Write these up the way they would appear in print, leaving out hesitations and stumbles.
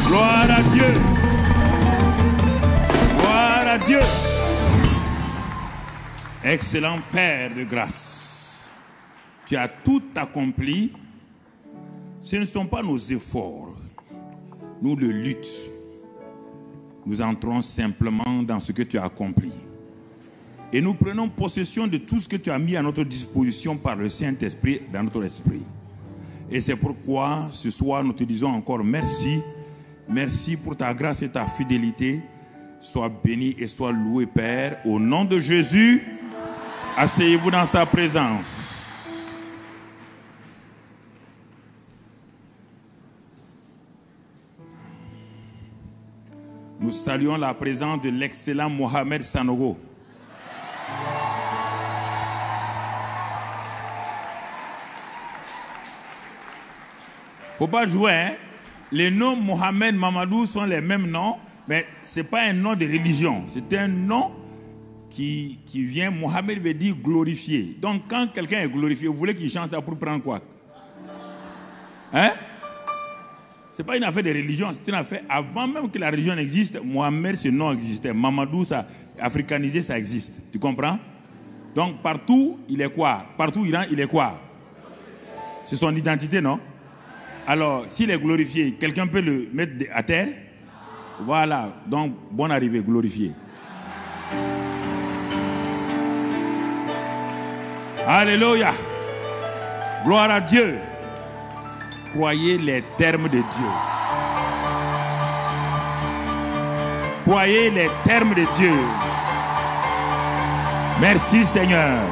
Gloire à Dieu. Gloire à Dieu. Excellent Père de grâce. Tu as tout accompli. Ce ne sont pas nos efforts. Nous le luttons. Nous entrons simplement dans ce que tu as accompli. Et nous prenons possession de tout ce que tu as mis à notre disposition par le Saint-Esprit dans notre esprit. Et c'est pourquoi ce soir nous te disons encore merci. Merci pour ta grâce et ta fidélité. Sois béni et sois loué, Père. Au nom de Jésus, asseyez-vous dans sa présence. Nous saluons la présence de l'excellent Mohamed Sanogo. Faut pas jouer, hein? Les noms Mohamed, Mamadou sont les mêmes noms, mais ce n'est pas un nom de religion. C'est un nom qui vient, Mohamed veut dire glorifié. Donc quand quelqu'un est glorifié, vous voulez qu'il chante ça pour prendre quoi? Hein? Ce n'est pas une affaire de religion, c'est une affaire, avant même que la religion existe, Mohamed, ce nom existait. Mamadou, ça, africanisé, ça existe. Tu comprends? Donc partout, il est quoi? Partout, Iran, il est quoi? C'est son identité, non? Alors, s'il est glorifié, quelqu'un peut le mettre à terre? Voilà, donc, bonne arrivée, glorifié. Alléluia. Gloire à Dieu. Croyez les termes de Dieu. Croyez les termes de Dieu. Merci Seigneur.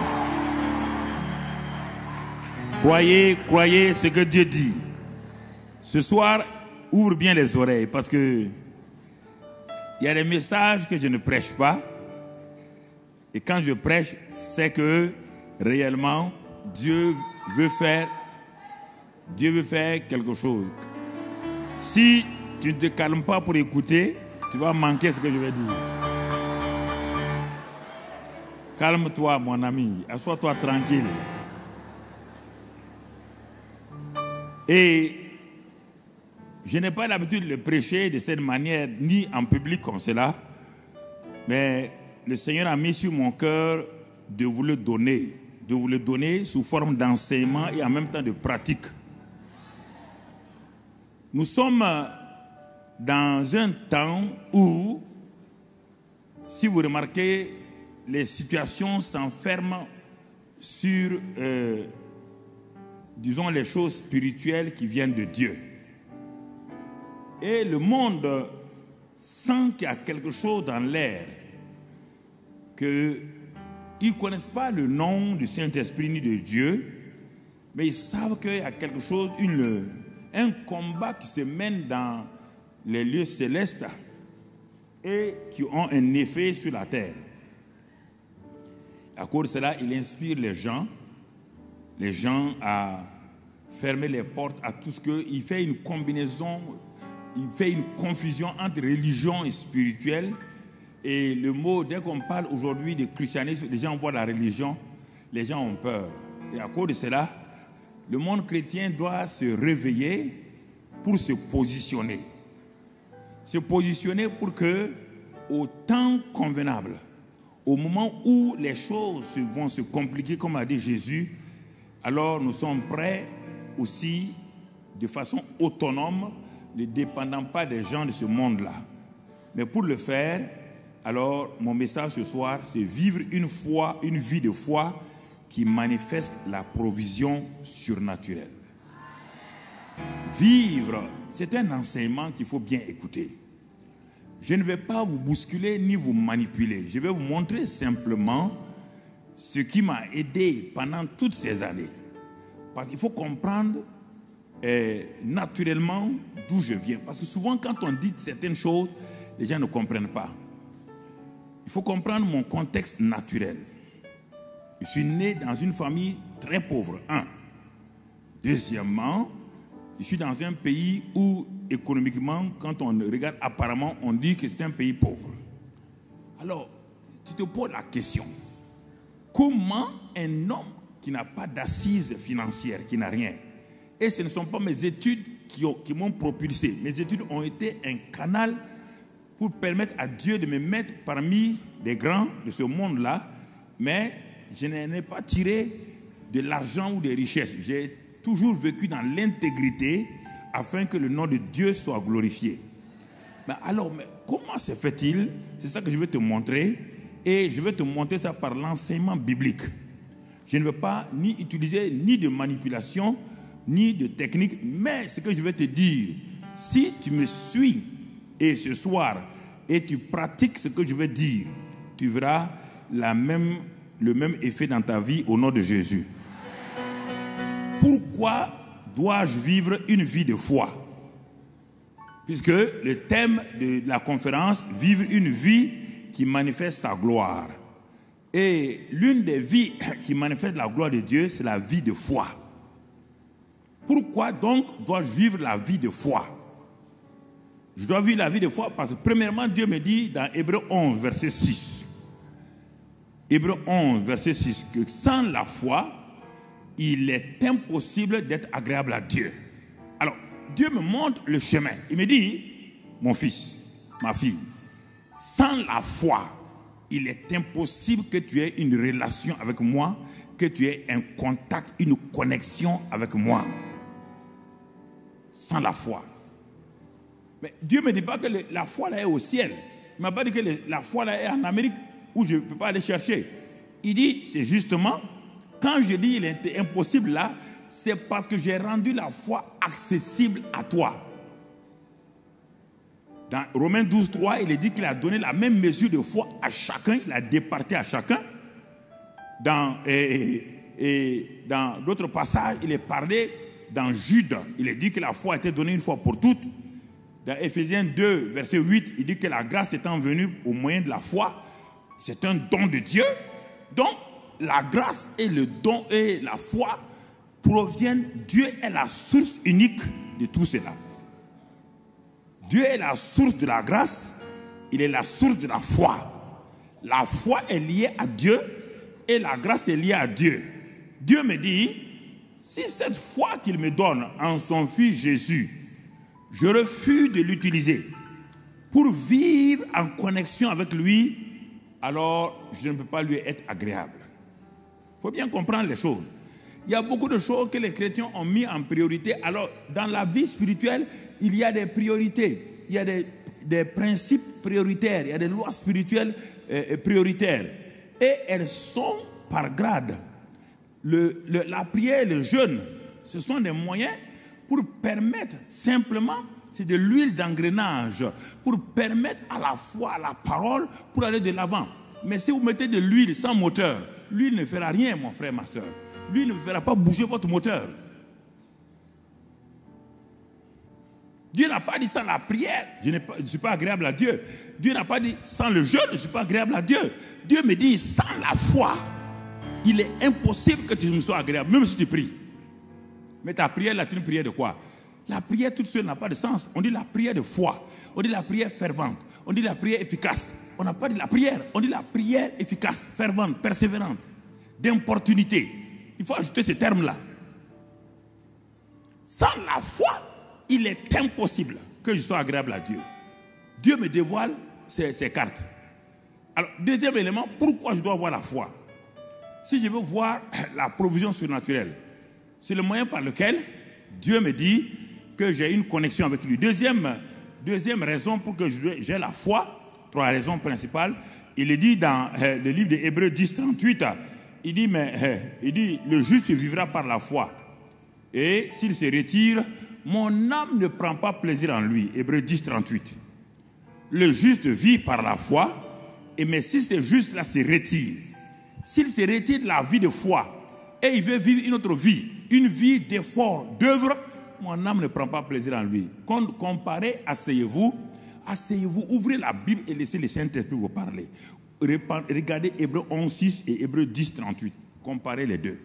Croyez ce que Dieu dit. Ce soir, ouvre bien les oreilles parce que il y a des messages que je ne prêche pas. Et quand je prêche, c'est que réellement, Dieu veut faire quelque chose. Si tu ne te calmes pas pour écouter, tu vas manquer ce que je vais dire. Calme-toi, mon ami. Assois-toi tranquille. Et je n'ai pas l'habitude de le prêcher de cette manière, ni en public comme cela. Mais le Seigneur a mis sur mon cœur de vous le donner sous forme d'enseignement et en même temps de pratique. Nous sommes dans un temps où, si vous remarquez, les situations s'enferment sur, disons, les choses spirituelles qui viennent de Dieu. Et le monde sent qu'il y a quelque chose dans l'air, qu'ils ne connaissent pas le nom du Saint-Esprit ni de Dieu, mais ils savent qu'il y a quelque chose, un combat qui se mène dans les lieux célestes et qui ont un effet sur la terre. À cause de cela, il inspire les gens à fermer les portes à tout ce que... Il fait une combinaison, il fait une confusion entre religion et spirituel. Et le mot, dès qu'on parle aujourd'hui de christianisme, les gens voient la religion, les gens ont peur. Et à cause de cela, le monde chrétien doit se réveiller pour se positionner. Se positionner pour que, au temps convenable, au moment où les choses vont se compliquer, comme a dit Jésus, alors nous sommes prêts aussi, de façon autonome, ne dépendant pas des gens de ce monde-là. Mais pour le faire, alors mon message ce soir, c'est vivre une vie de foi qui manifeste la provision surnaturelle. Vivre, c'est un enseignement qu'il faut bien écouter. Je ne vais pas vous bousculer ni vous manipuler. Je vais vous montrer simplement ce qui m'a aidé pendant toutes ces années. Parce qu'il faut comprendre naturellement d'où je viens. Parce que souvent, quand on dit certaines choses, les gens ne comprennent pas. Il faut comprendre mon contexte naturel. Je suis né dans une famille très pauvre, un. Deuxièmement, je suis dans un pays où, économiquement, quand on regarde apparemment, on dit que c'est un pays pauvre. Alors, tu te poses la question. Comment un homme qui n'a pas d'assises financières, qui n'a rien, et ce ne sont pas mes études qui m'ont propulsé. Mes études ont été un canal pour permettre à Dieu de me mettre parmi les grands de ce monde-là, mais je n'en ai pas tiré de l'argent ou des richesses. J'ai toujours vécu dans l'intégrité afin que le nom de Dieu soit glorifié. Mais alors, comment se fait-il? C'est ça que je vais te montrer, et je vais te montrer ça par l'enseignement biblique. Je ne veux pas ni utiliser ni de manipulation, ni de technique, mais ce que je vais te dire, si tu me suis et ce soir, et tu pratiques ce que je vais dire, tu verras le même effet dans ta vie au nom de Jésus. Pourquoi dois-je vivre une vie de foi? Puisque le thème de la conférence, vivre une vie qui manifeste sa gloire. Et l'une des vies qui manifeste la gloire de Dieu, c'est la vie de foi. Pourquoi donc dois-je vivre la vie de foi? Je dois vivre la vie de foi parce que premièrement, Dieu me dit dans Hébreux 11, verset 6. Hébreux 11, verset 6, que sans la foi, il est impossible d'être agréable à Dieu. Alors, Dieu me montre le chemin. Il me dit, mon fils, ma fille, sans la foi, il est impossible que tu aies une relation avec moi, que tu aies un contact, une connexion avec moi. Sans la foi. Mais Dieu ne me dit pas que la foi là est au ciel. Il ne m'a pas dit que la foi là est en Amérique où je ne peux pas aller chercher. Il dit, c'est justement, quand je dis il est impossible là, c'est parce que j'ai rendu la foi accessible à toi. Dans Romains 12, 3, il est dit qu'il a donné la même mesure de foi à chacun, il a départé à chacun. Dans d'autres passages, il est parlé dans Jude, il est dit que la foi a été donnée une fois pour toutes. Dans Éphésiens 2, verset 8, il dit que la grâce étant venue au moyen de la foi, c'est un don de Dieu. Donc, la grâce et le don et la foi proviennent, Dieu est la source unique de tout cela. Dieu est la source de la grâce, il est la source de la foi. La foi est liée à Dieu et la grâce est liée à Dieu. Dieu me dit, si cette foi qu'il me donne en son Fils Jésus, je refuse de l'utiliser pour vivre en connexion avec lui, alors je ne peux pas lui être agréable. Il faut bien comprendre les choses. Il y a beaucoup de choses que les chrétiens ont mis en priorité. Alors, dans la vie spirituelle, il y a des priorités. Il y a des principes prioritaires. Il y a des lois spirituelles prioritaires. Et elles sont par grade. La prière, le jeûne, ce sont des moyens pour permettre simplement, c'est de l'huile d'engrenage, pour permettre à la foi, à la parole, pour aller de l'avant. Mais si vous mettez de l'huile sans moteur, l'huile ne fera rien, mon frère, ma soeur. L'huile ne fera pas bouger votre moteur. Dieu n'a pas dit sans la prière, je ne suis pas agréable à Dieu. Dieu n'a pas dit sans le jeûne, je ne suis pas agréable à Dieu. Dieu me dit sans la foi, il est impossible que tu me sois agréable, même si tu pries. Mais ta prière là, c'est une prière de quoi? La prière toute seule n'a pas de sens. On dit la prière de foi, on dit la prière fervente, on dit la prière efficace. On n'a pas dit la prière, on dit la prière efficace, fervente, persévérante, d'importunité. Il faut ajouter ces termes-là. Sans la foi, il est impossible que je sois agréable à Dieu. Dieu me dévoile ses cartes. Alors, deuxième élément, pourquoi je dois avoir la foi? Si je veux voir la provision surnaturelle, c'est le moyen par lequel Dieu me dit que j'ai une connexion avec lui. Deuxième raison pour que j'ai la foi, trois raisons principales, il est dit dans le livre de Hébreux 10, 38, il dit, le juste vivra par la foi. Et s'il se retire, mon âme ne prend pas plaisir en lui. Hébreux 10, 38. Le juste vit par la foi, mais si ce juste là se retire, s'il se retire de la vie de foi et il veut vivre une autre vie, une vie d'effort, d'œuvre, mon âme ne prend pas plaisir en lui. Comparez, asseyez-vous, ouvrez la Bible et laissez le Saint-Esprit vous parler. Regardez Hébreux 11, 6 et Hébreux 10, 38. Comparez les deux.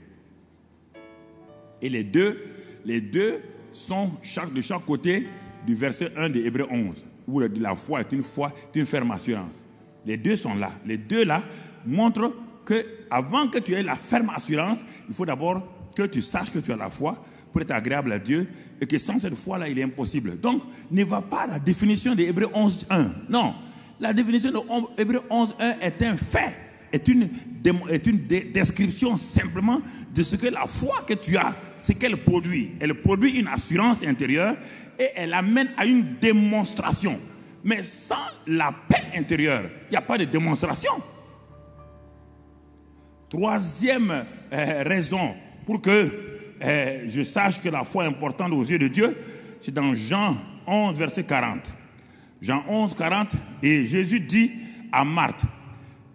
Et les deux sont de chaque côté du verset 1 de Hébreux 11, où la foi est une ferme assurance. Les deux sont là. Les deux là montrent que avant que tu aies la ferme assurance, il faut d'abord que tu saches que tu as la foi pour être agréable à Dieu, et que sans cette foi-là, il est impossible. Donc, ne va pas à la définition de Hébreux 11.1. Non, la définition de Hébreux 11.1 est un fait, est une description simplement de ce que la foi que tu as, ce qu'elle produit. Elle produit une assurance intérieure et elle amène à une démonstration. Mais sans la paix intérieure, il n'y a pas de démonstration. Troisième raison pour que je sache que la foi est importante aux yeux de Dieu, c'est dans Jean 11, verset 40. Jean 11, 40, et Jésus dit à Marthe,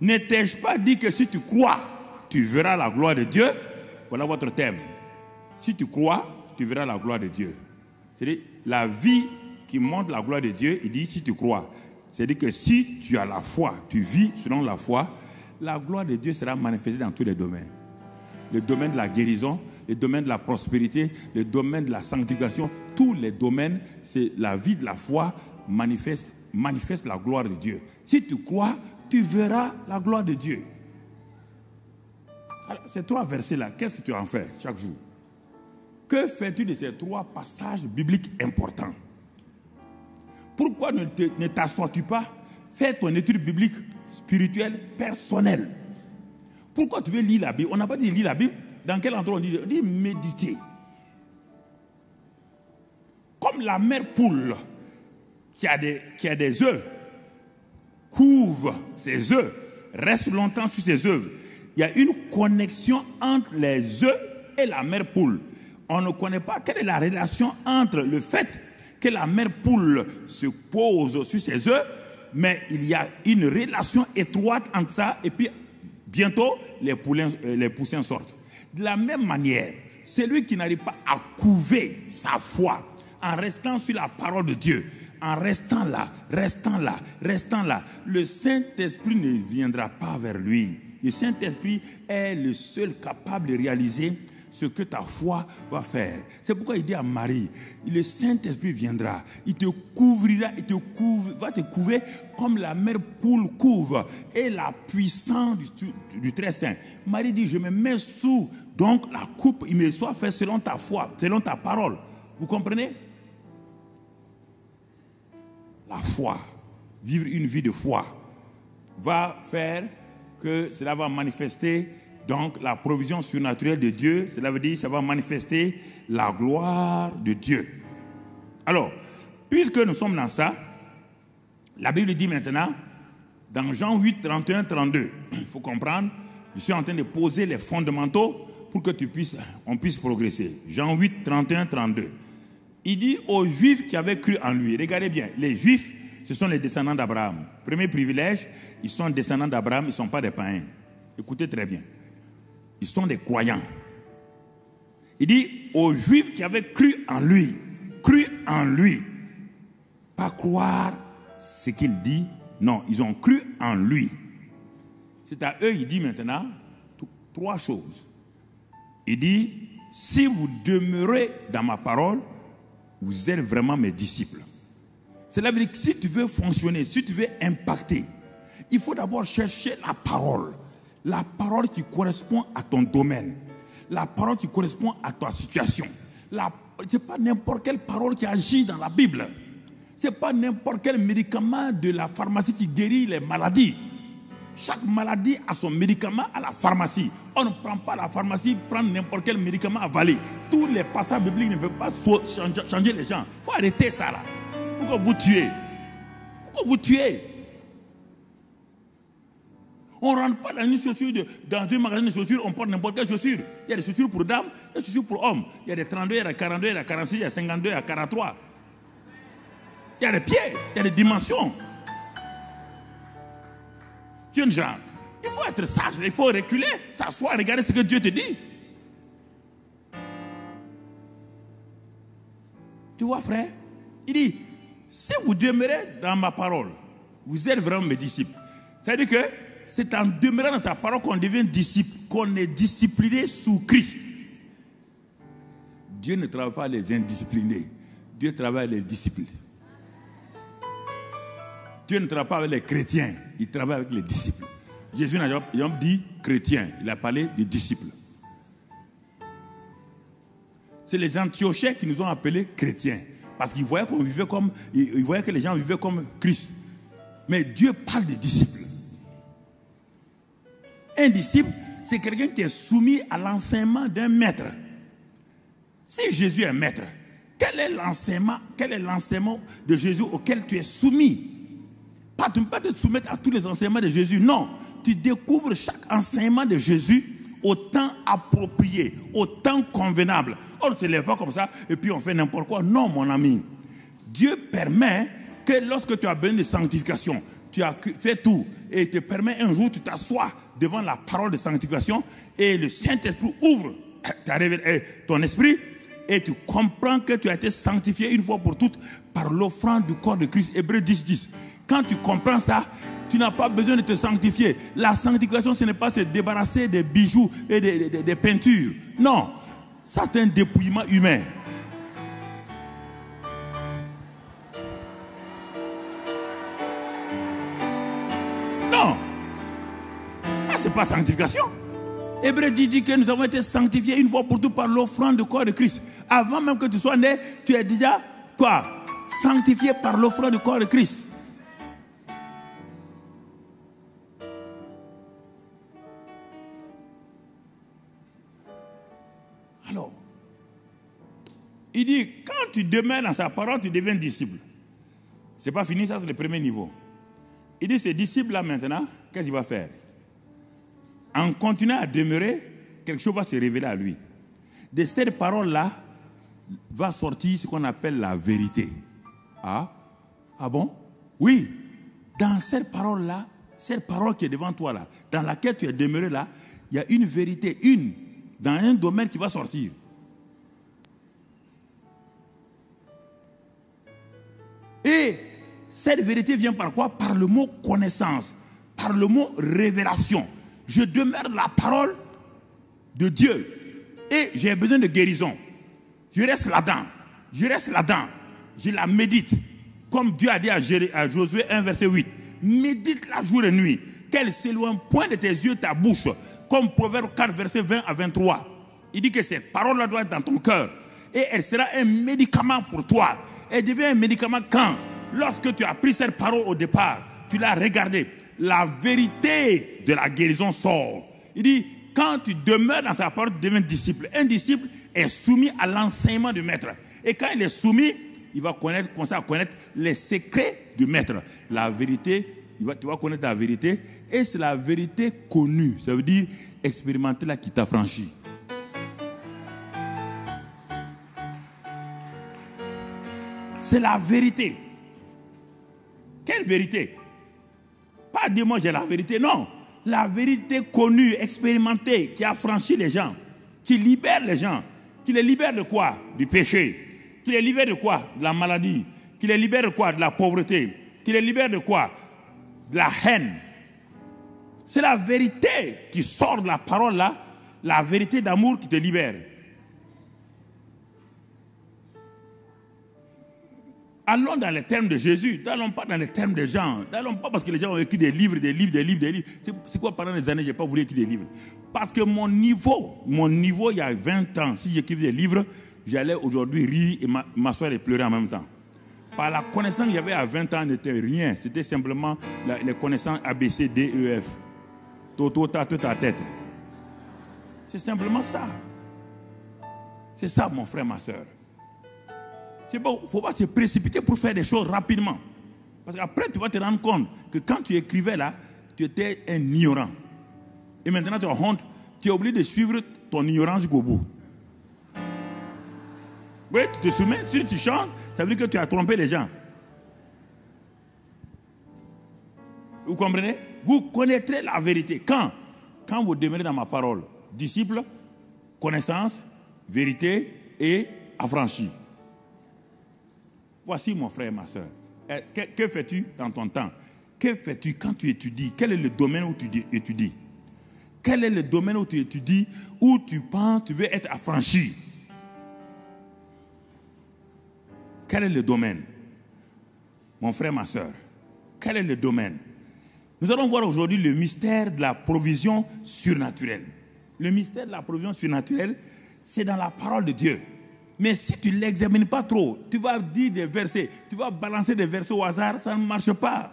ne t'ai-je pas dit que si tu crois, tu verras la gloire de Dieu? Voilà votre thème. Si tu crois, tu verras la gloire de Dieu. C'est-à-dire, la vie qui montre la gloire de Dieu, il dit si tu crois. C'est-à-dire que si tu as la foi, tu vis selon la foi, la gloire de Dieu sera manifestée dans tous les domaines. Le domaine de la guérison, le domaine de la prospérité, le domaine de la sanctification, tous les domaines, c'est la vie de la foi manifeste la gloire de Dieu. Si tu crois, tu verras la gloire de Dieu. Alors, ces trois versets-là, qu'est-ce que tu en fais chaque jour? Que fais-tu de ces trois passages bibliques importants? Pourquoi ne t'assois-tu pas? Fais ton étude biblique spirituelle personnelle. Pourquoi tu veux lire la Bible? On n'a pas dit lire la Bible. Dans quel endroit on dit méditer? Comme la mère poule qui a des œufs, couvre ses œufs, reste longtemps sur ses œufs. Il y a une connexion entre les œufs et la mère poule. On ne connaît pas quelle est la relation entre le fait que la mère poule se pose sur ses œufs, mais il y a une relation étroite entre ça et puis bientôt les poussins sortent. De la même manière, celui qui n'arrive pas à couver sa foi en restant sur la parole de Dieu, en restant là, le Saint-Esprit ne viendra pas vers lui. Le Saint-Esprit est le seul capable de réaliser ce que ta foi va faire. C'est pourquoi il dit à Marie, le Saint-Esprit viendra, il te couvrira, va te couvrir comme la mère poule couvre et la puissance du Très Saint. Marie dit, je me mets sous, donc la coupe, il me soit fait selon ta foi, selon ta parole. Vous comprenez? La foi, vivre une vie de foi, va faire que cela va manifester donc la provision surnaturelle de Dieu. Cela veut dire que ça va manifester la gloire de Dieu. Alors, puisque nous sommes dans ça, la Bible dit maintenant, dans Jean 8, 31, 32, il faut comprendre, je suis en train de poser les fondamentaux pour que on puisse progresser. Jean 8, 31, 32. Il dit aux Juifs qui avaient cru en lui, regardez bien, les Juifs, ce sont les descendants d'Abraham. Premier privilège, ils sont descendants d'Abraham, ils ne sont pas des païens. Écoutez très bien. Ils sont des croyants. Il dit aux Juifs qui avaient cru en lui, pas croire ce qu'il dit, non, ils ont cru en lui. C'est à eux, il dit maintenant, trois choses. Il dit, si vous demeurez dans ma parole, vous êtes vraiment mes disciples. Cela veut dire que si tu veux fonctionner, si tu veux impacter, il faut d'abord chercher la parole qui correspond à ton domaine, la parole qui correspond à ta situation. Ce n'est pas n'importe quelle parole qui agit dans la Bible. Ce n'est pas n'importe quel médicament de la pharmacie qui guérit les maladies. Chaque maladie a son médicament à la pharmacie. On ne prend pas la pharmacie, prendre n'importe quel médicament à avaler. Tous les passages bibliques ne peuvent pas changer les gens. Il faut arrêter ça là. Pourquoi vous tuez? Pourquoi vous tuez? On ne rentre pas dans une chaussure, dans un magasin de chaussures, on porte n'importe quelle chaussure. Il y a des chaussures pour dames, il y a des chaussures pour hommes. Il y a des 32, il y a des 42, il y a des 46, il y a des 52, il y a des 43. Il y a des pieds, il y a des dimensions. Jeunes gens, il faut être sage, il faut reculer, s'asseoir, regarder ce que Dieu te dit. Tu vois, frère? Il dit, si vous demeurez dans ma parole, vous êtes vraiment mes disciples. C'est-à-dire que c'est en demeurant dans sa parole qu'on devient disciple, qu'on est discipliné sous Christ. Dieu ne travaille pas les indisciplinés. Dieu travaille les disciples. Dieu ne travaille pas avec les chrétiens, il travaille avec les disciples. Jésus n'a jamais dit chrétien, il a parlé de disciples. c'est les Antiochais qui nous ont appelés chrétiens. Parce qu'ils voyaient qu'on vivait comme, ils voyaient que les gens vivaient comme Christ. Mais Dieu parle des disciples. Un disciple, c'est quelqu'un qui est soumis à l'enseignement d'un maître. Si Jésus est maître, quel est l'enseignement de Jésus auquel tu es soumis? Pas, tu ne peux pas te soumettre à tous les enseignements de Jésus. Non, tu découvres chaque enseignement de Jésus au temps approprié, au temps convenable. On ne se lève pas comme ça et puis on fait n'importe quoi. Non, mon ami. Dieu permet que lorsque tu as besoin de sanctification, tu as fait tout et il te permet un jour, tu t'assois devant la parole de sanctification et le Saint-Esprit ouvre ton esprit et tu comprends que tu as été sanctifié une fois pour toutes par l'offrande du corps de Christ. Hébreux 10:10. Quand tu comprends ça, tu n'as pas besoin de te sanctifier. La sanctification, ce n'est pas se débarrasser des bijoux et des peintures. Non, ça c'est un dépouillement humain. Non, ça c'est pas sanctification. Hébreux dit que nous avons été sanctifiés une fois pour toutes par l'offrande du corps de Christ. Avant même que tu sois né, tu es déjà quoi? Sanctifié par l'offrande du corps de Christ. Alors, il dit, quand tu demeures dans sa parole, tu deviens disciple. C'est pas fini, ça c'est le premier niveau. Il dit, ce disciple-là maintenant, qu'est-ce qu'il va faire? En continuant à demeurer, quelque chose va se révéler à lui. De cette parole-là, va sortir ce qu'on appelle la vérité. Ah bon? Oui. Dans cette parole-là, cette parole qui est devant toi là, dans laquelle tu es demeuré là, il y a une vérité, dans un domaine qui va sortir. Et cette vérité vient par quoi? Par le mot connaissance, par le mot révélation. Je demeure la parole de Dieu et j'ai besoin de guérison. Je reste là-dedans, je la médite. Comme Dieu a dit à Josué 1 verset 8, médite la jour et nuit, qu'elle s'éloigne point de tes yeux, ta bouche. Comme Proverbe 4 verset 20 à 23. Il dit que cette parole-là doit être dans ton cœur et elle sera un médicament pour toi. Elle devient un médicament quand? Lorsque tu as pris cette parole au départ, tu l'as regardée, la vérité de la guérison sort. Il dit, quand tu demeures dans sa parole, tu deviens disciple. Un disciple est soumis à l'enseignement du maître. Et quand il est soumis, il va commencer à connaître les secrets du maître. La vérité, tu vas connaître la vérité. Et c'est la vérité connue. Ça veut dire expérimenter là qui t'a franchi. C'est la vérité. Quelle vérité? Pas dire moi j'ai la vérité, non. La vérité connue, expérimentée, qui a franchi les gens, qui libère les gens, qui les libère de quoi? Du péché. Qui les libère de quoi? De la maladie. Qui les libère de quoi? De la pauvreté. Qui les libère de quoi? De la haine. C'est la vérité qui sort de la parole là, la vérité d'amour qui te libère. Allons dans les termes de Jésus, n'allons pas dans les termes des gens, n'allons pas parce que les gens ont écrit des livres. C'est quoi pendant des années, je n'ai pas voulu écrire des livres? Parce que mon niveau, il y a 20 ans, si j'écrivais des livres, j'allais aujourd'hui rire et m'asseoir et pleurer en même temps. Par la connaissance qu'il y avait à 20 ans, n'était rien. C'était simplement les connaissances ABC, D, E, F. Toto, toute ta tête. C'est simplement ça. C'est ça, mon frère, ma soeur. C'est bon, il ne faut pas se précipiter pour faire des choses rapidement. Parce qu'après, tu vas te rendre compte que quand tu écrivais là, tu étais un ignorant. Et maintenant, tu as honte, tu es obligé de suivre ton ignorance jusqu'au bout. Oui, tu te souviens, si tu changes, ça veut dire que tu as trompé les gens. Vous comprenez? Vous connaîtrez la vérité. Quand vous demeurez dans ma parole, disciple, connaissance, vérité et affranchi. Voici mon frère et ma soeur. Que fais-tu dans ton temps? Que fais-tu quand tu étudies? Quel est le domaine où tu étudies? Quel est le domaine où tu étudies, où tu penses, tu veux être affranchi? Quel est le domaine? Mon frère, ma soeur, quel est le domaine? Nous allons voir aujourd'hui le mystère de la provision surnaturelle. Le mystère de la provision surnaturelle, c'est dans la parole de Dieu. Mais si tu ne l'examines pas trop, tu vas dire des versets, tu vas balancer des versets au hasard, ça ne marche pas.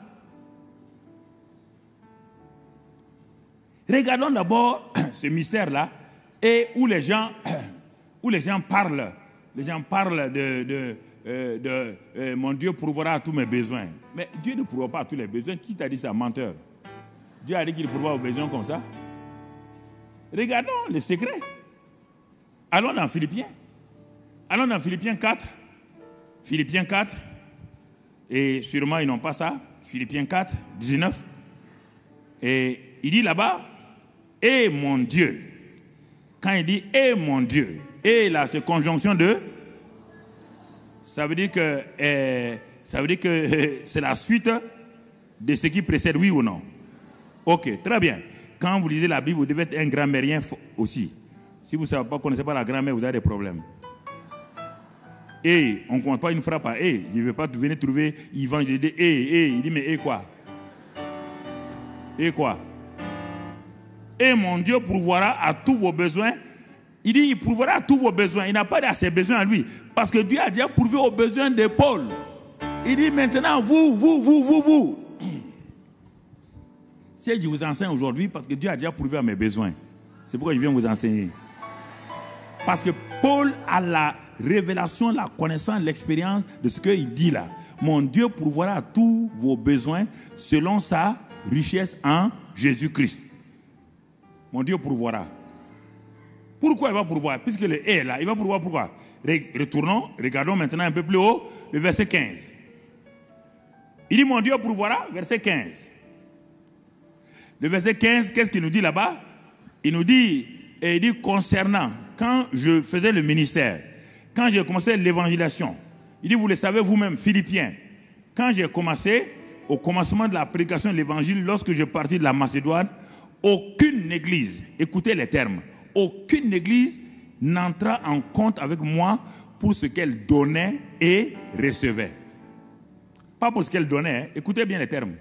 Regardons d'abord ce mystère-là, et où les gens parlent. Les gens parlent de mon Dieu pourvoira à tous mes besoins. Mais Dieu ne pourvoit pas à tous les besoins. Qui t'a dit ça, menteur? Dieu a dit qu'il pourvoit aux besoins comme ça. Regardons le secret. Allons dans Philippiens. Allons dans Philippiens 4. Philippiens 4. Et sûrement ils n'ont pas ça. Philippiens 4, 19. Et il dit là-bas, et mon Dieu. Quand il dit et mon Dieu, et là c'est conjonction de, ça veut dire que c'est la suite de ce qui précède, oui ou non? Ok, très bien. Quand vous lisez la Bible, vous devez être un grammairien aussi. Si vous ne connaissez pas la grammaire, vous avez des problèmes. Et on ne commence pas une phrase par et. Je ne vais pas venir trouver Yvan, je dis et. Il dit mais et quoi? Et quoi? Et mon Dieu pourvoira à tous vos besoins. Il dit il pourvoira à tous vos besoins. Il n'a pas dit à ses besoins à lui. Parce que Dieu a déjà pourvu aux besoins de Paul. Il dit maintenant vous. Si je vous enseigne aujourd'hui, parce que Dieu a déjà pourvu à mes besoins. C'est pourquoi je viens vous enseigner. Parce que Paul a la révélation, la connaissance, l'expérience de ce qu'il dit là. Mon Dieu pourvoira à tous vos besoins selon sa richesse en Jésus-Christ. Mon Dieu pourvoira. Pourquoi il va pourvoir? Puisque le est là, il va pourvoir pourquoi? Retournons, regardons maintenant un peu plus haut, le verset 15. Il dit mon Dieu pourvoira, verset 15. Le verset 15, qu'est-ce qu'il nous dit là-bas? Il nous dit, et il dit concernant, quand je faisais le ministère, quand j'ai commencé l'évangélisation, il dit, vous le savez vous-même, Philippiens, quand j'ai commencé, au commencement de la prédication de l'évangile, lorsque je partis de la Macédoine, aucune église, écoutez les termes, aucune église n'entra en compte avec moi pour ce qu'elle donnait et recevait. Pas pour ce qu'elle donnait, hein. Écoutez bien les termes.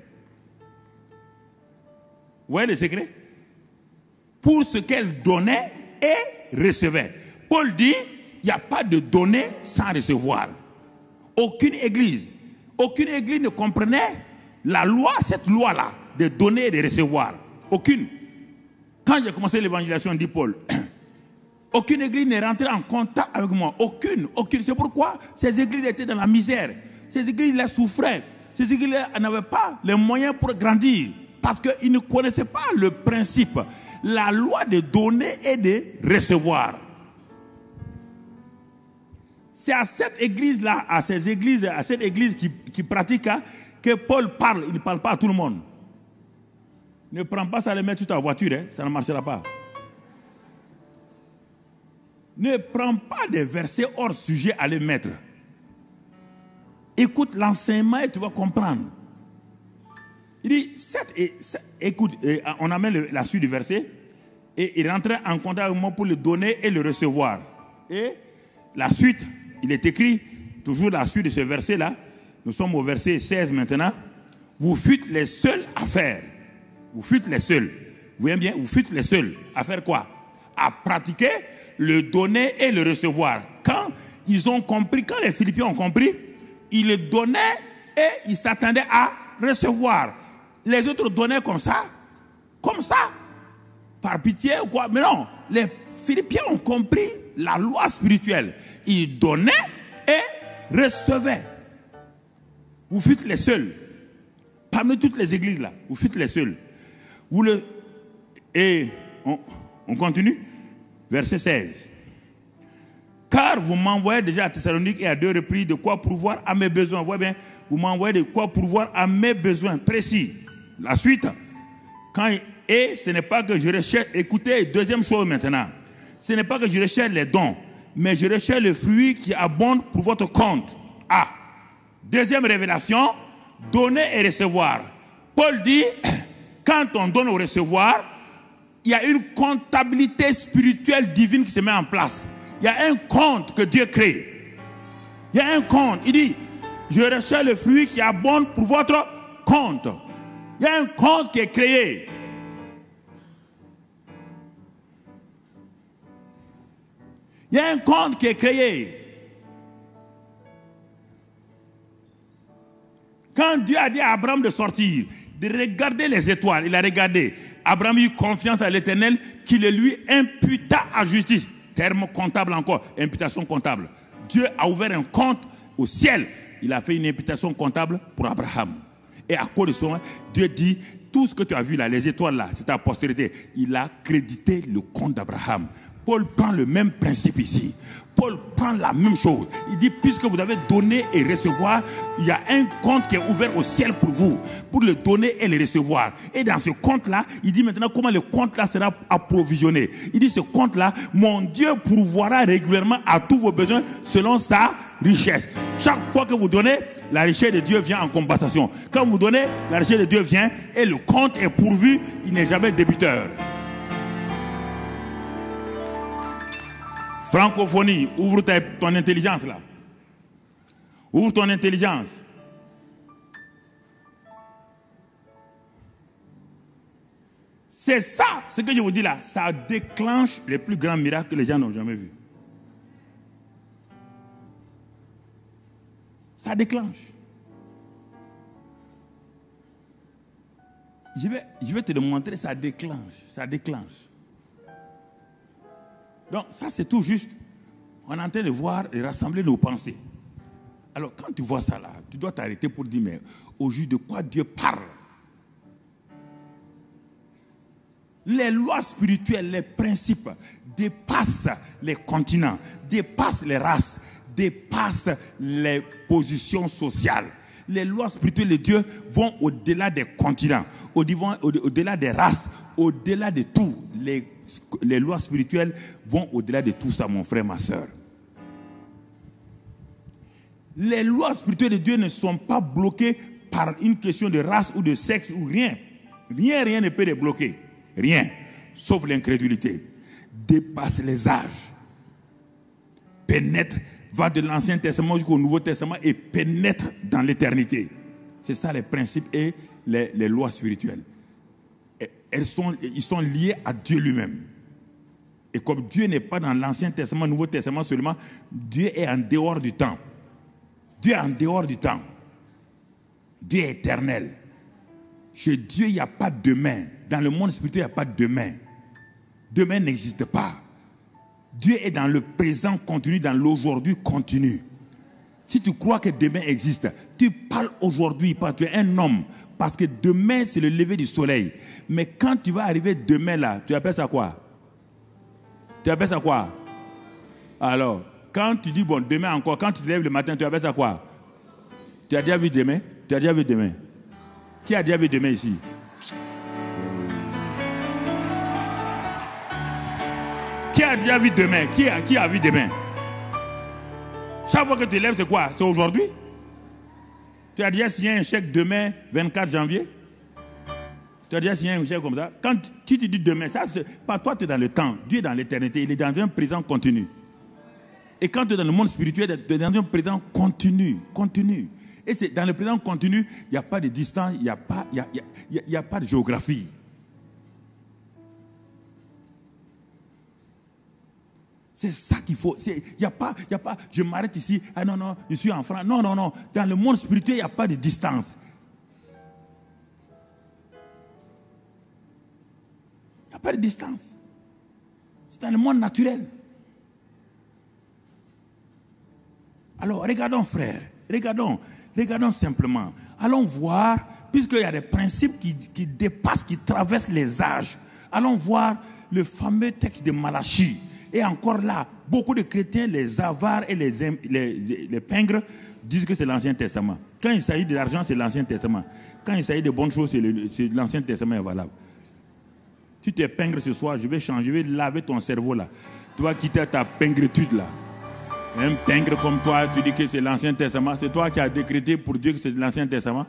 Vous voyez le secret? Pour ce qu'elle donnait et recevait. Paul dit, il n'y a pas de donner sans recevoir. Aucune église ne comprenait la loi, cette loi-là, de donner et de recevoir. Aucune. Quand j'ai commencé l'évangélisation, dit Paul, aucune église n'est rentrée en contact avec moi. Aucune. C'est pourquoi ces églises étaient dans la misère. Ces églises les souffraient. Ces églises n'avaient pas les moyens pour grandir. Parce qu'ils ne connaissaient pas le principe, la loi de donner et de recevoir. C'est à cette église-là, à cette église qui pratique, hein, que Paul parle. Il ne parle pas à tout le monde. Ne prends pas ça, le mettre sur ta voiture, hein, ça ne marchera pas. Ne prends pas des versets hors sujet à les mettre. Écoute l'enseignement et tu vas comprendre. Il dit, écoute, on amène la suite du verset, et il rentrait en contact avec moi pour le donner et le recevoir. Et la suite, il est écrit, toujours la suite de ce verset-là, nous sommes au verset 16 maintenant, vous fûtes les seuls à faire. Vous fûtes les seuls. Vous voyez bien, vous fûtes les seuls à faire quoi? À pratiquer le donner et le recevoir. Quand ils ont compris, quand les Philippiens ont compris, ils le donnaient et ils s'attendaient à recevoir. Les autres donnaient comme ça, par pitié ou quoi. Mais non, les Philippiens ont compris la loi spirituelle. Ils donnaient et recevaient. Vous fûtes les seuls. Parmi toutes les églises là, vous fûtes les seuls. Et on continue. Verset 16. Car vous m'envoyez déjà à Thessalonique et à 2 reprises de quoi pourvoir à mes besoins. Vous voyez bien, vous m'envoyez de quoi pourvoir à mes besoins précis. La suite. Et ce n'est pas que je recherche, écoutez, deuxième chose maintenant. Ce n'est pas que je recherche les dons, mais je recherche le fruit qui abonde pour votre compte. Ah, deuxième révélation, donner et recevoir. Paul dit, quand on donne ou recevoir, il y a une comptabilité spirituelle divine qui se met en place. Il y a un compte que Dieu crée. Il y a un compte. Il dit, je recherche le fruit qui abonde pour votre compte. Il y a un compte qui est créé. Il y a un compte qui est créé. Quand Dieu a dit à Abraham de sortir, de regarder les étoiles, il a regardé. Abraham a eu confiance à l'Éternel qui le lui imputa à justice. Terme comptable encore, imputation comptable. Dieu a ouvert un compte au ciel. Il a fait une imputation comptable pour Abraham. Et à cause de ça, Dieu dit, tout ce que tu as vu là, les étoiles là, c'est ta postérité. Il a crédité le compte d'Abraham. Paul prend le même principe ici. Paul prend la même chose. Il dit, puisque vous avez donné et recevoir, il y a un compte qui est ouvert au ciel pour vous, pour le donner et le recevoir. Et dans ce compte-là, il dit maintenant comment le compte-là sera approvisionné. Il dit, ce compte-là, mon Dieu pourvoira régulièrement à tous vos besoins selon sa richesse. Chaque fois que vous donnez, la richesse de Dieu vient en compensation. Quand vous donnez, la richesse de Dieu vient et le compte est pourvu, il n'est jamais débiteur. Francophonie, ouvre ton intelligence là. Ouvre ton intelligence. C'est ça, ce que je vous dis là, ça déclenche les plus grands miracles que les gens n'ont jamais vus. Ça déclenche. Je vais te le montrer, ça déclenche. Ça déclenche. Donc, ça, c'est tout juste. On est en train de voir et rassembler nos pensées. Alors, quand tu vois ça là, tu dois t'arrêter pour dire, mais au juste de quoi Dieu parle? Les lois spirituelles, les principes dépassent les continents, dépassent les races, dépassent les positions sociales. Les lois spirituelles de Dieu vont au-delà des continents, au-delà des races, au-delà de tout. Les lois spirituelles vont au-delà de tout ça, mon frère, ma soeur. Les lois spirituelles de Dieu ne sont pas bloquées par une question de race ou de sexe ou rien. Rien ne peut les bloquer. Rien. Sauf l'incrédulité. Dépasse les âges. Pénètre, va de l'Ancien Testament jusqu'au Nouveau Testament et pénètre dans l'éternité. C'est ça les principes et les lois spirituelles. Ils sont liés à Dieu lui-même. Et comme Dieu n'est pas dans l'Ancien Testament, Nouveau Testament seulement, Dieu est en dehors du temps. Dieu est en dehors du temps. Dieu est éternel. Chez Dieu, il n'y a pas de demain. Dans le monde spirituel, il n'y a pas de demain. Demain n'existe pas. Dieu est dans le présent continu, dans l'aujourd'hui continu. Si tu crois que demain existe, tu parles aujourd'hui parce que tu es un homme. Parce que demain, c'est le lever du soleil. Mais quand tu vas arriver demain là, tu appelles ça quoi? Tu appelles ça quoi? Alors, quand tu dis, bon, demain encore, quand tu te lèves le matin, tu appelles ça quoi? Tu as déjà vu demain? Tu as déjà vu demain? Qui a déjà vu demain ici? Qui a déjà vu demain? Qui a vu demain? Chaque fois que tu te lèves, c'est quoi? C'est aujourd'hui? Tu as déjà signé un chèque demain, 24 janvier? Tu as déjà signé un chèque comme ça? Quand tu te dis demain, ça, pas toi, tu es dans le temps. Dieu est dans l'éternité. Il est dans un présent continu. Et quand tu es dans le monde spirituel, tu es dans un présent continu. Et c'est dans le présent continu, il n'y a pas de distance, il n'y a pas de géographie. C'est ça qu'il faut. Il n'y a pas, je m'arrête ici, ah non, je suis en France. Non. Dans le monde spirituel, il n'y a pas de distance. Il n'y a pas de distance. C'est dans le monde naturel. Alors, regardons, frères. Regardons simplement. Allons voir, puisqu'il y a des principes qui dépassent, qui traversent les âges. Allons voir le fameux texte de Malachie. Et encore là, beaucoup de chrétiens, les avares et les pingres, disent que c'est l'Ancien Testament. Quand il s'agit de l'argent, c'est l'Ancien Testament. Quand il s'agit de bonnes choses, c'est l'Ancien Testament est valable. Tu t'es pingre ce soir, je vais changer, je vais laver ton cerveau là. Tu vas quitter ta pingritude là. Un pingre comme toi, tu dis que c'est l'Ancien Testament. C'est toi qui as décrété pour Dieu que c'est l'Ancien Testament.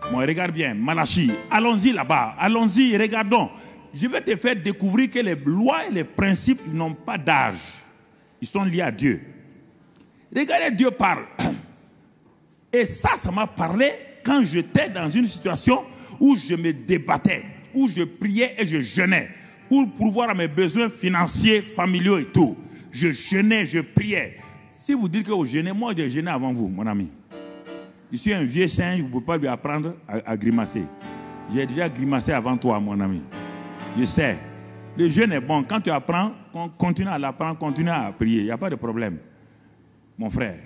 Bon, regarde bien, Malachie. Allons-y là-bas. Allons-y, regardons. Je vais te faire découvrir que les lois et les principes n'ont pas d'âge. Ils sont liés à Dieu. Regardez, Dieu parle. Et ça m'a parlé quand j'étais dans une situation où je me débattais, où je priais et je jeûnais pour pourvoir à mes besoins financiers, familiaux et tout. Je jeûnais, je priais. Si vous dites que vous jeûnez, moi j'ai jeûné avant vous, mon ami. Je suis un vieux singe, vous ne pouvez pas lui apprendre à grimacer. J'ai déjà grimacé avant toi, mon ami. Je sais. Le jeûne est bon. Quand tu apprends, continue à l'apprendre, continue à prier. Il n'y a pas de problème. Mon frère.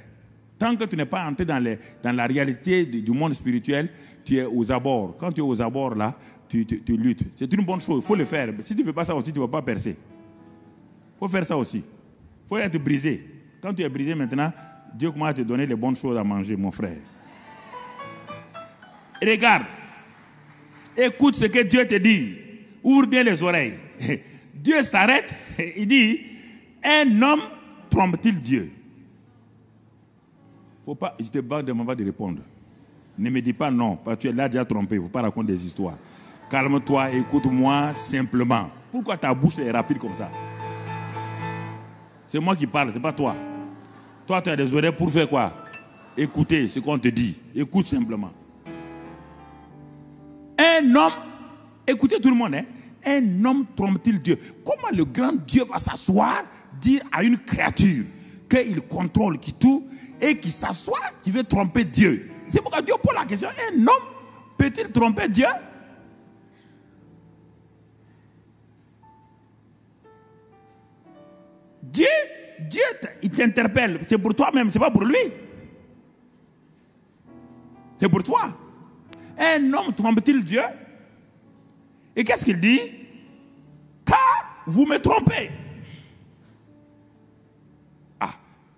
Tant que tu n'es pas entré dans la réalité du monde spirituel, tu es aux abords. Quand tu es aux abords, là, tu luttes. C'est une bonne chose. Il faut le faire. Si tu ne fais pas ça aussi, tu ne vas pas percer. Il faut faire ça aussi. Il faut être brisé. Quand tu es brisé maintenant, Dieu commence à te donner les bonnes choses à manger, mon frère. Regarde. Écoute ce que Dieu te dit. Ouvre bien les oreilles. Dieu s'arrête. Il dit, un homme trompe-t-il Dieu? Faut pas, je te demande de répondre. Ne me dis pas non, parce que tu es là déjà trompé. Il ne faut pas raconter des histoires. Calme-toi, écoute-moi simplement. Pourquoi ta bouche est rapide comme ça? C'est moi qui parle, ce n'est pas toi. Toi, tu as des oreilles pour faire quoi? Écoutez ce qu'on te dit. Écoute simplement. Un homme, écoutez tout le monde, hein? Un homme trompe-t-il Dieu? Comment le grand Dieu va s'asseoir, dire à une créature qu'il contrôle, qui tout, et qui s'assoit, qui veut tromper Dieu? C'est pourquoi Dieu pose la question, un homme peut-il tromper Dieu? Dieu, il t'interpelle. C'est pour toi-même, c'est pas pour lui. C'est pour toi. Un homme trompe-t-il Dieu? Et qu'est-ce qu'il dit? Car vous me trompez. Ah,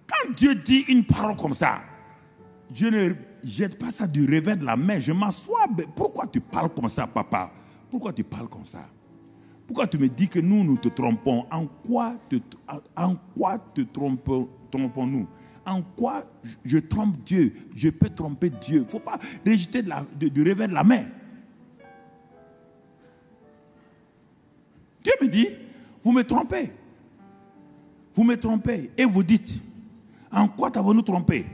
quand Dieu dit une parole comme ça, je ne jette pas ça du revers de la main. Je m'assois. Pourquoi tu parles comme ça, papa? Pourquoi tu parles comme ça? Pourquoi tu me dis que nous te trompons? En quoi te trompons-nous? En quoi je trompe Dieu? Je peux tromper Dieu. Il ne faut pas rejeter du revers de la main. Dieu me dit, vous me trompez. Vous me trompez. Et vous dites, en quoi t'avons-nous trompé?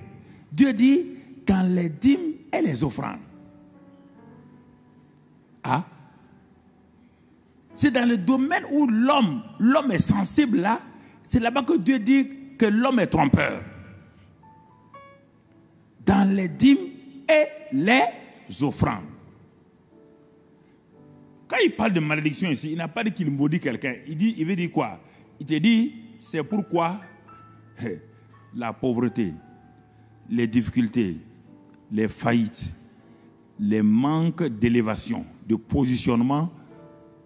Dieu dit, dans les dîmes et les offrandes. Ah? C'est dans le domaine où l'homme est sensible là, c'est là-bas que Dieu dit que l'homme est trompeur. Dans les dîmes et les offrandes. Quand il parle de malédiction ici, il n'a pas dit qu'il maudit quelqu'un. Il veut dire quoi? Il te dit, c'est pourquoi la pauvreté, les difficultés, les faillites, les manques d'élévation, de positionnement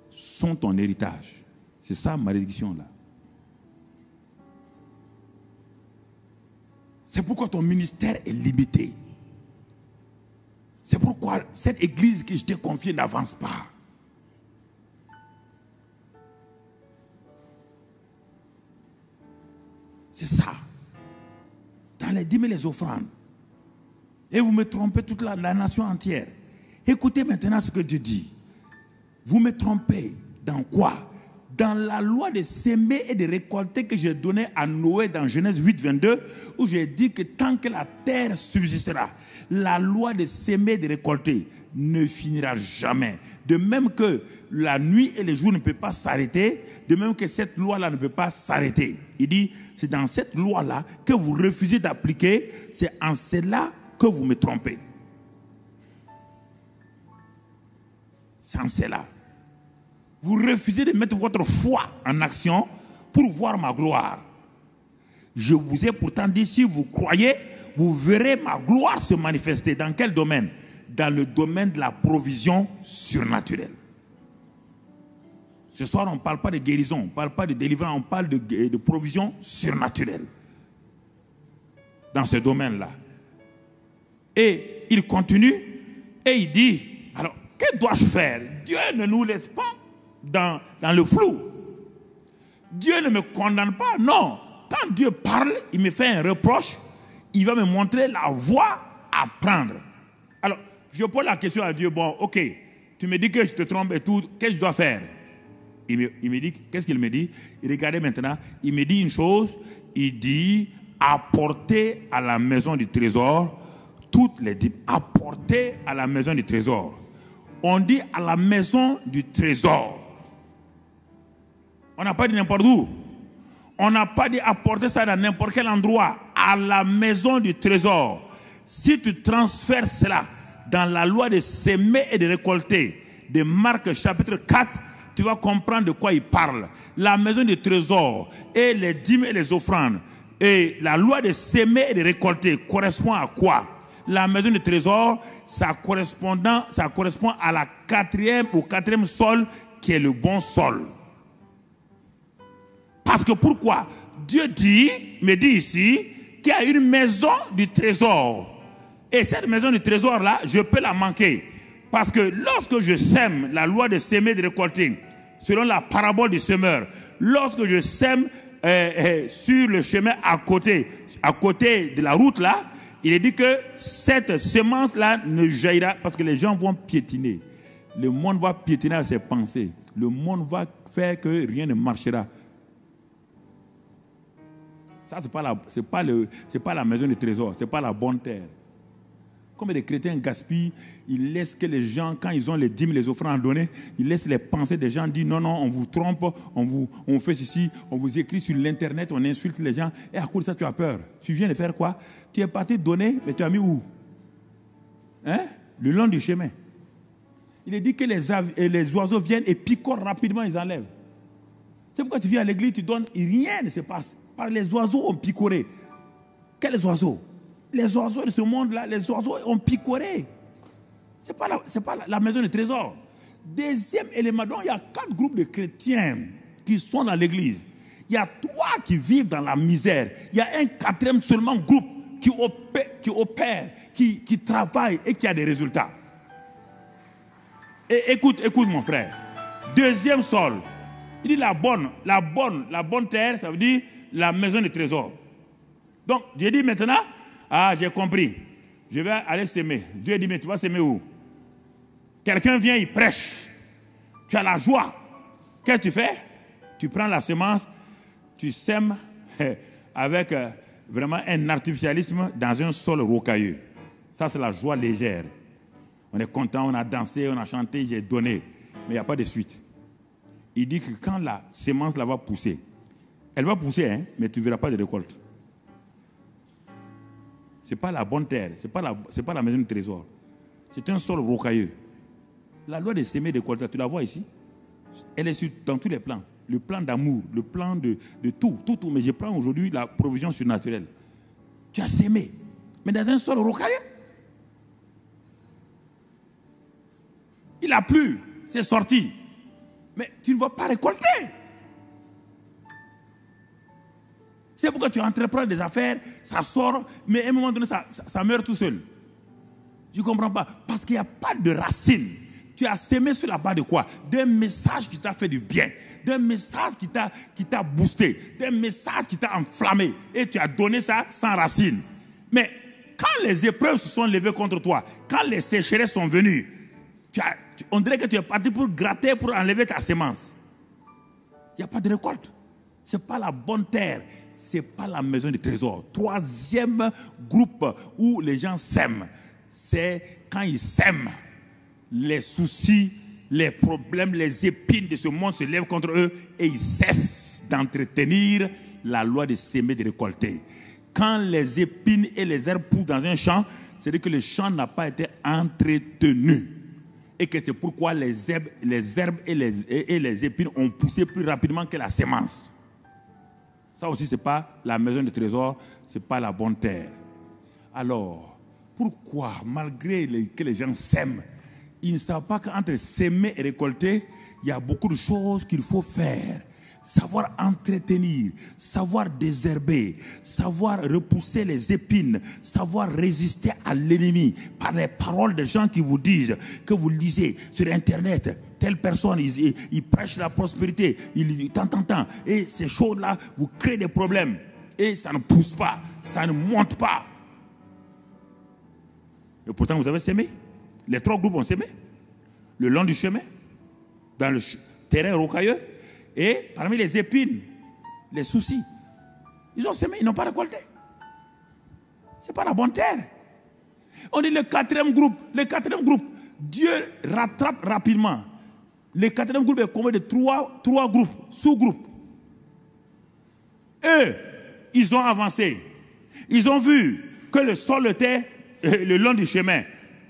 sont ton héritage. C'est ça, malédiction là. C'est pourquoi ton ministère est limité. C'est pourquoi cette église que je t'ai confiée n'avance pas. C'est ça. Dans les dîmes et les offrandes. Et vous me trompez toute la nation entière. Écoutez maintenant ce que Dieu dit. Vous me trompez dans quoi? Dans la loi de s'aimer et de récolter que j'ai donnée à Noé dans Genèse 8, 22, où j'ai dit que tant que la terre subsistera, la loi de s'aimer et de récolter ne finira jamais. De même que la nuit et le jour ne peuvent pas s'arrêter, de même que cette loi-là ne peut pas s'arrêter. Il dit, c'est dans cette loi-là que vous refusez d'appliquer, c'est en cela que vous me trompez. C'est en cela. Vous refusez de mettre votre foi en action pour voir ma gloire. Je vous ai pourtant dit, si vous croyez, vous verrez ma gloire se manifester. Dans quel domaine? Dans le domaine de la provision surnaturelle. Ce soir, on ne parle pas de guérison, on ne parle pas de délivrance, on parle de provision surnaturelle. Dans ce domaine-là. Et il continue et il dit, alors, que dois-je faire? Dieu ne nous laisse pas dans le flou. Dieu ne me condamne pas, non. Quand Dieu parle, il me fait un reproche, il va me montrer la voie à prendre. Alors, je pose la question à Dieu, bon, ok, tu me dis que je te trompe et tout, qu'est-ce que je dois faire? Il me dit, qu'est-ce qu'il me dit? Regardez maintenant, il me dit une chose, il dit, apportez à la maison du trésor toutes les dîmes. Apportez à la maison du trésor. On dit à la maison du trésor. On n'a pas dit n'importe où. On n'a pas dit apporter ça dans n'importe quel endroit. À la maison du trésor. Si tu transfères cela dans la loi de s'aimer et de récolter de Marc chapitre 4, tu vas comprendre de quoi il parle. La maison du trésor et les dîmes et les offrandes et la loi de s'aimer et de récolter correspond à quoi? La maison du trésor, ça correspond à la au quatrième sol qui est le bon sol. Parce que pourquoi? Dieu me dit ici qu'il y a une maison du trésor. Et cette maison du trésor là, je peux la manquer. Parce que lorsque je sème, la loi de s'aimer et de récolter, selon la parabole du semeur, lorsque je sème sur le chemin à côté de la route là, il est dit que cette semence là ne jaillira, parce que les gens vont piétiner. Le monde va piétiner à ses pensées. Le monde va faire que rien ne marchera. Ça, c'est pas la maison du trésor, c'est pas la bonne terre. Comme les chrétiens gaspillent, ils laissent que les gens, quand ils ont les dîmes, les offrandes à donner, ils laissent les pensées des gens dire non, on vous trompe, on fait ceci, on vous écrit sur l'internet, on insulte les gens, et à cause de ça, tu as peur. Tu viens de faire quoi? Tu es parti donner, mais tu as mis où? Hein? Le long du chemin. Il est dit que les oiseaux viennent et picorent rapidement, ils enlèvent. C'est pourquoi tu viens à l'église, tu donnes, et rien ne se passe. Les oiseaux ont picoré. Quels oiseaux? Les oiseaux de ce monde-là, les oiseaux ont picoré. Ce n'est pas la maison du trésor. Deuxième élément, donc il y a 4 groupes de chrétiens qui sont dans l'église. Il y a 3 qui vivent dans la misère. Il y a un 4e seulement groupe qui opère, qui travaille et qui a des résultats. Et écoute mon frère. Deuxième sol. Il dit la bonne terre, ça veut dire la maison du trésor. Donc, Dieu dit maintenant, j'ai compris. Je vais aller s'aimer. Dieu dit, mais tu vas s'aimer où? Quelqu'un vient, il prêche. Tu as la joie. Qu'est-ce que tu fais? Tu prends la semence, tu sèmes avec vraiment un artificialisme dans un sol rocailleux. Ça, c'est la joie légère. On est content, on a dansé, on a chanté, j'ai donné. Mais il n'y a pas de suite. Il dit que quand la semence là va pousser, elle va pousser, hein, mais tu ne verras pas de récolte. Ce n'est pas la bonne terre, ce n'est pas la maison du trésor. C'est un sol rocailleux. La loi de s'aimer et de récolter, tu la vois ici? Elle est dans tous les plans. Le plan d'amour, le plan de tout. Mais je prends aujourd'hui la provision surnaturelle. Tu as sémé, mais dans un sol rocailleux. Il a plu, c'est sorti. Mais tu ne vas pas récolter. C'est pourquoi tu entreprends des affaires, ça sort, mais à un moment donné, ça meurt tout seul. Je ne comprends pas. Parce qu'il n'y a pas de racine. Tu as sémé sur la base de quoi? D'un message qui t'a fait du bien. D'un message qui t'a boosté. D'un message qui t'a enflammé. Et tu as donné ça sans racine. Mais quand les épreuves se sont levées contre toi, quand les sécheresses sont venues, on dirait que tu es parti pour gratter, pour enlever ta semence. Il n'y a pas de récolte. Ce n'est pas la bonne terre. Ce n'est pas la maison du trésor. 3e groupe où les gens sèment, c'est quand ils sèment, les soucis, les problèmes, les épines de ce monde se lèvent contre eux et ils cessent d'entretenir la loi de s'aimer, de récolter. Quand les épines et les herbes poussent dans un champ, c'est-à-dire que le champ n'a pas été entretenu. Et que c'est pourquoi les herbes et les épines ont poussé plus rapidement que la semence. Ça aussi, ce n'est pas la maison de trésor, ce n'est pas la bonne terre. Alors, pourquoi, malgré que les gens sèment, ils ne savent pas qu'entre s'aimer et récolter, il y a beaucoup de choses qu'il faut faire. Savoir entretenir, savoir désherber, savoir repousser les épines, savoir résister à l'ennemi par les paroles des gens qui vous disent, que vous lisez sur Internet. Telle personne, il prêche la prospérité, il tant. Et ces choses-là vous créent des problèmes. Et ça ne pousse pas, ça ne monte pas. Et pourtant, vous avez sémé. Les 3 groupes ont sémé. Le long du chemin, dans le terrain rocailleux, et parmi les épines, les soucis. Ils ont sémé, ils n'ont pas récolté. Ce n'est pas la bonne terre. On dit le 4e groupe, Dieu rattrape rapidement. Le 4e groupe est composé de 3 groupes, sous-groupes. Eux, ils ont avancé. Ils ont vu que le sol était le long du chemin,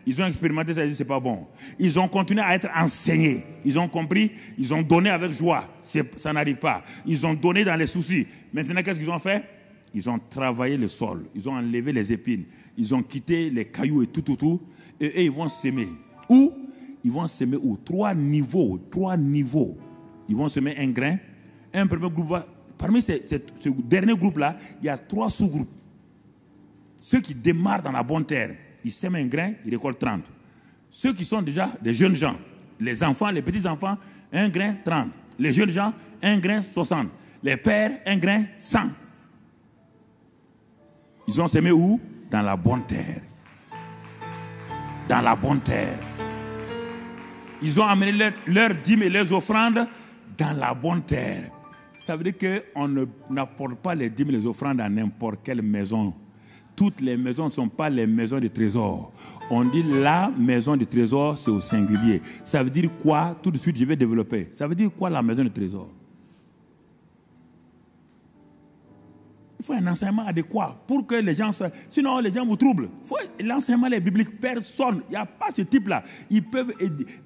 ils ont expérimenté ça, ils disent c'est pas bon. Ils ont continué à être enseignés. Ils ont compris, ils ont donné avec joie. Ça n'arrive pas. Ils ont donné dans les soucis. Maintenant, qu'est-ce qu'ils ont fait? Ils ont travaillé le sol. Ils ont enlevé les épines. Ils ont quitté les cailloux et tout. Et ils vont s'aimer. Où? Ils vont s'aimer où? 3 niveaux. Ils vont semer un grain. Un premier groupe. Parmi ce dernier groupe-là, il y a 3 sous-groupes. Ceux qui démarrent dans la bonne terre, ils sèment un grain, ils récoltent 30. Ceux qui sont déjà des jeunes gens, les enfants, les petits-enfants, un grain, 30. Les jeunes gens, un grain, 60. Les pères, un grain, 100. Ils ont semé où? Dans la bonne terre. Dans la bonne terre. Ils ont amené leurs dîmes et leurs offrandes dans la bonne terre. Ça veut dire qu'on n'apporte pas les dîmes et les offrandes à n'importe quelle maison. Toutes les maisons ne sont pas les maisons de trésor. On dit la maison de trésor, c'est au singulier. Ça veut dire quoi? Tout de suite, je vais développer. Ça veut dire quoi la maison de trésor? Il faut un enseignement adéquat pour que les gens soient... Sinon, les gens vous troublent. L'enseignement est biblique. Personne. Il n'y a pas ce type-là. Ils peuvent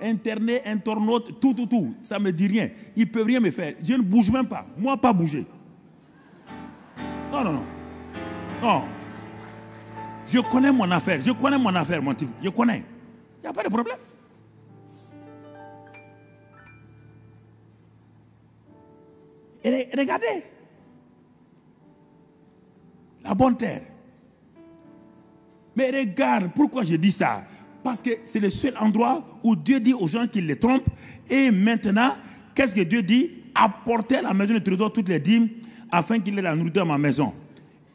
interner, internautes, tout. Ça ne me dit rien. Ils ne peuvent rien me faire. Je ne bouge même pas. Moi, pas bouger. Non. Je connais mon affaire. Mon type. Je connais. Il n'y a pas de problème. Et regardez. La bonne terre. Mais regarde, pourquoi je dis ça? Parce que c'est le seul endroit où Dieu dit aux gens qu'ils les trompent. Et maintenant, qu'est-ce que Dieu dit? Apportez à la maison de trésor toutes les dîmes afin qu'il ait la nourriture à ma maison.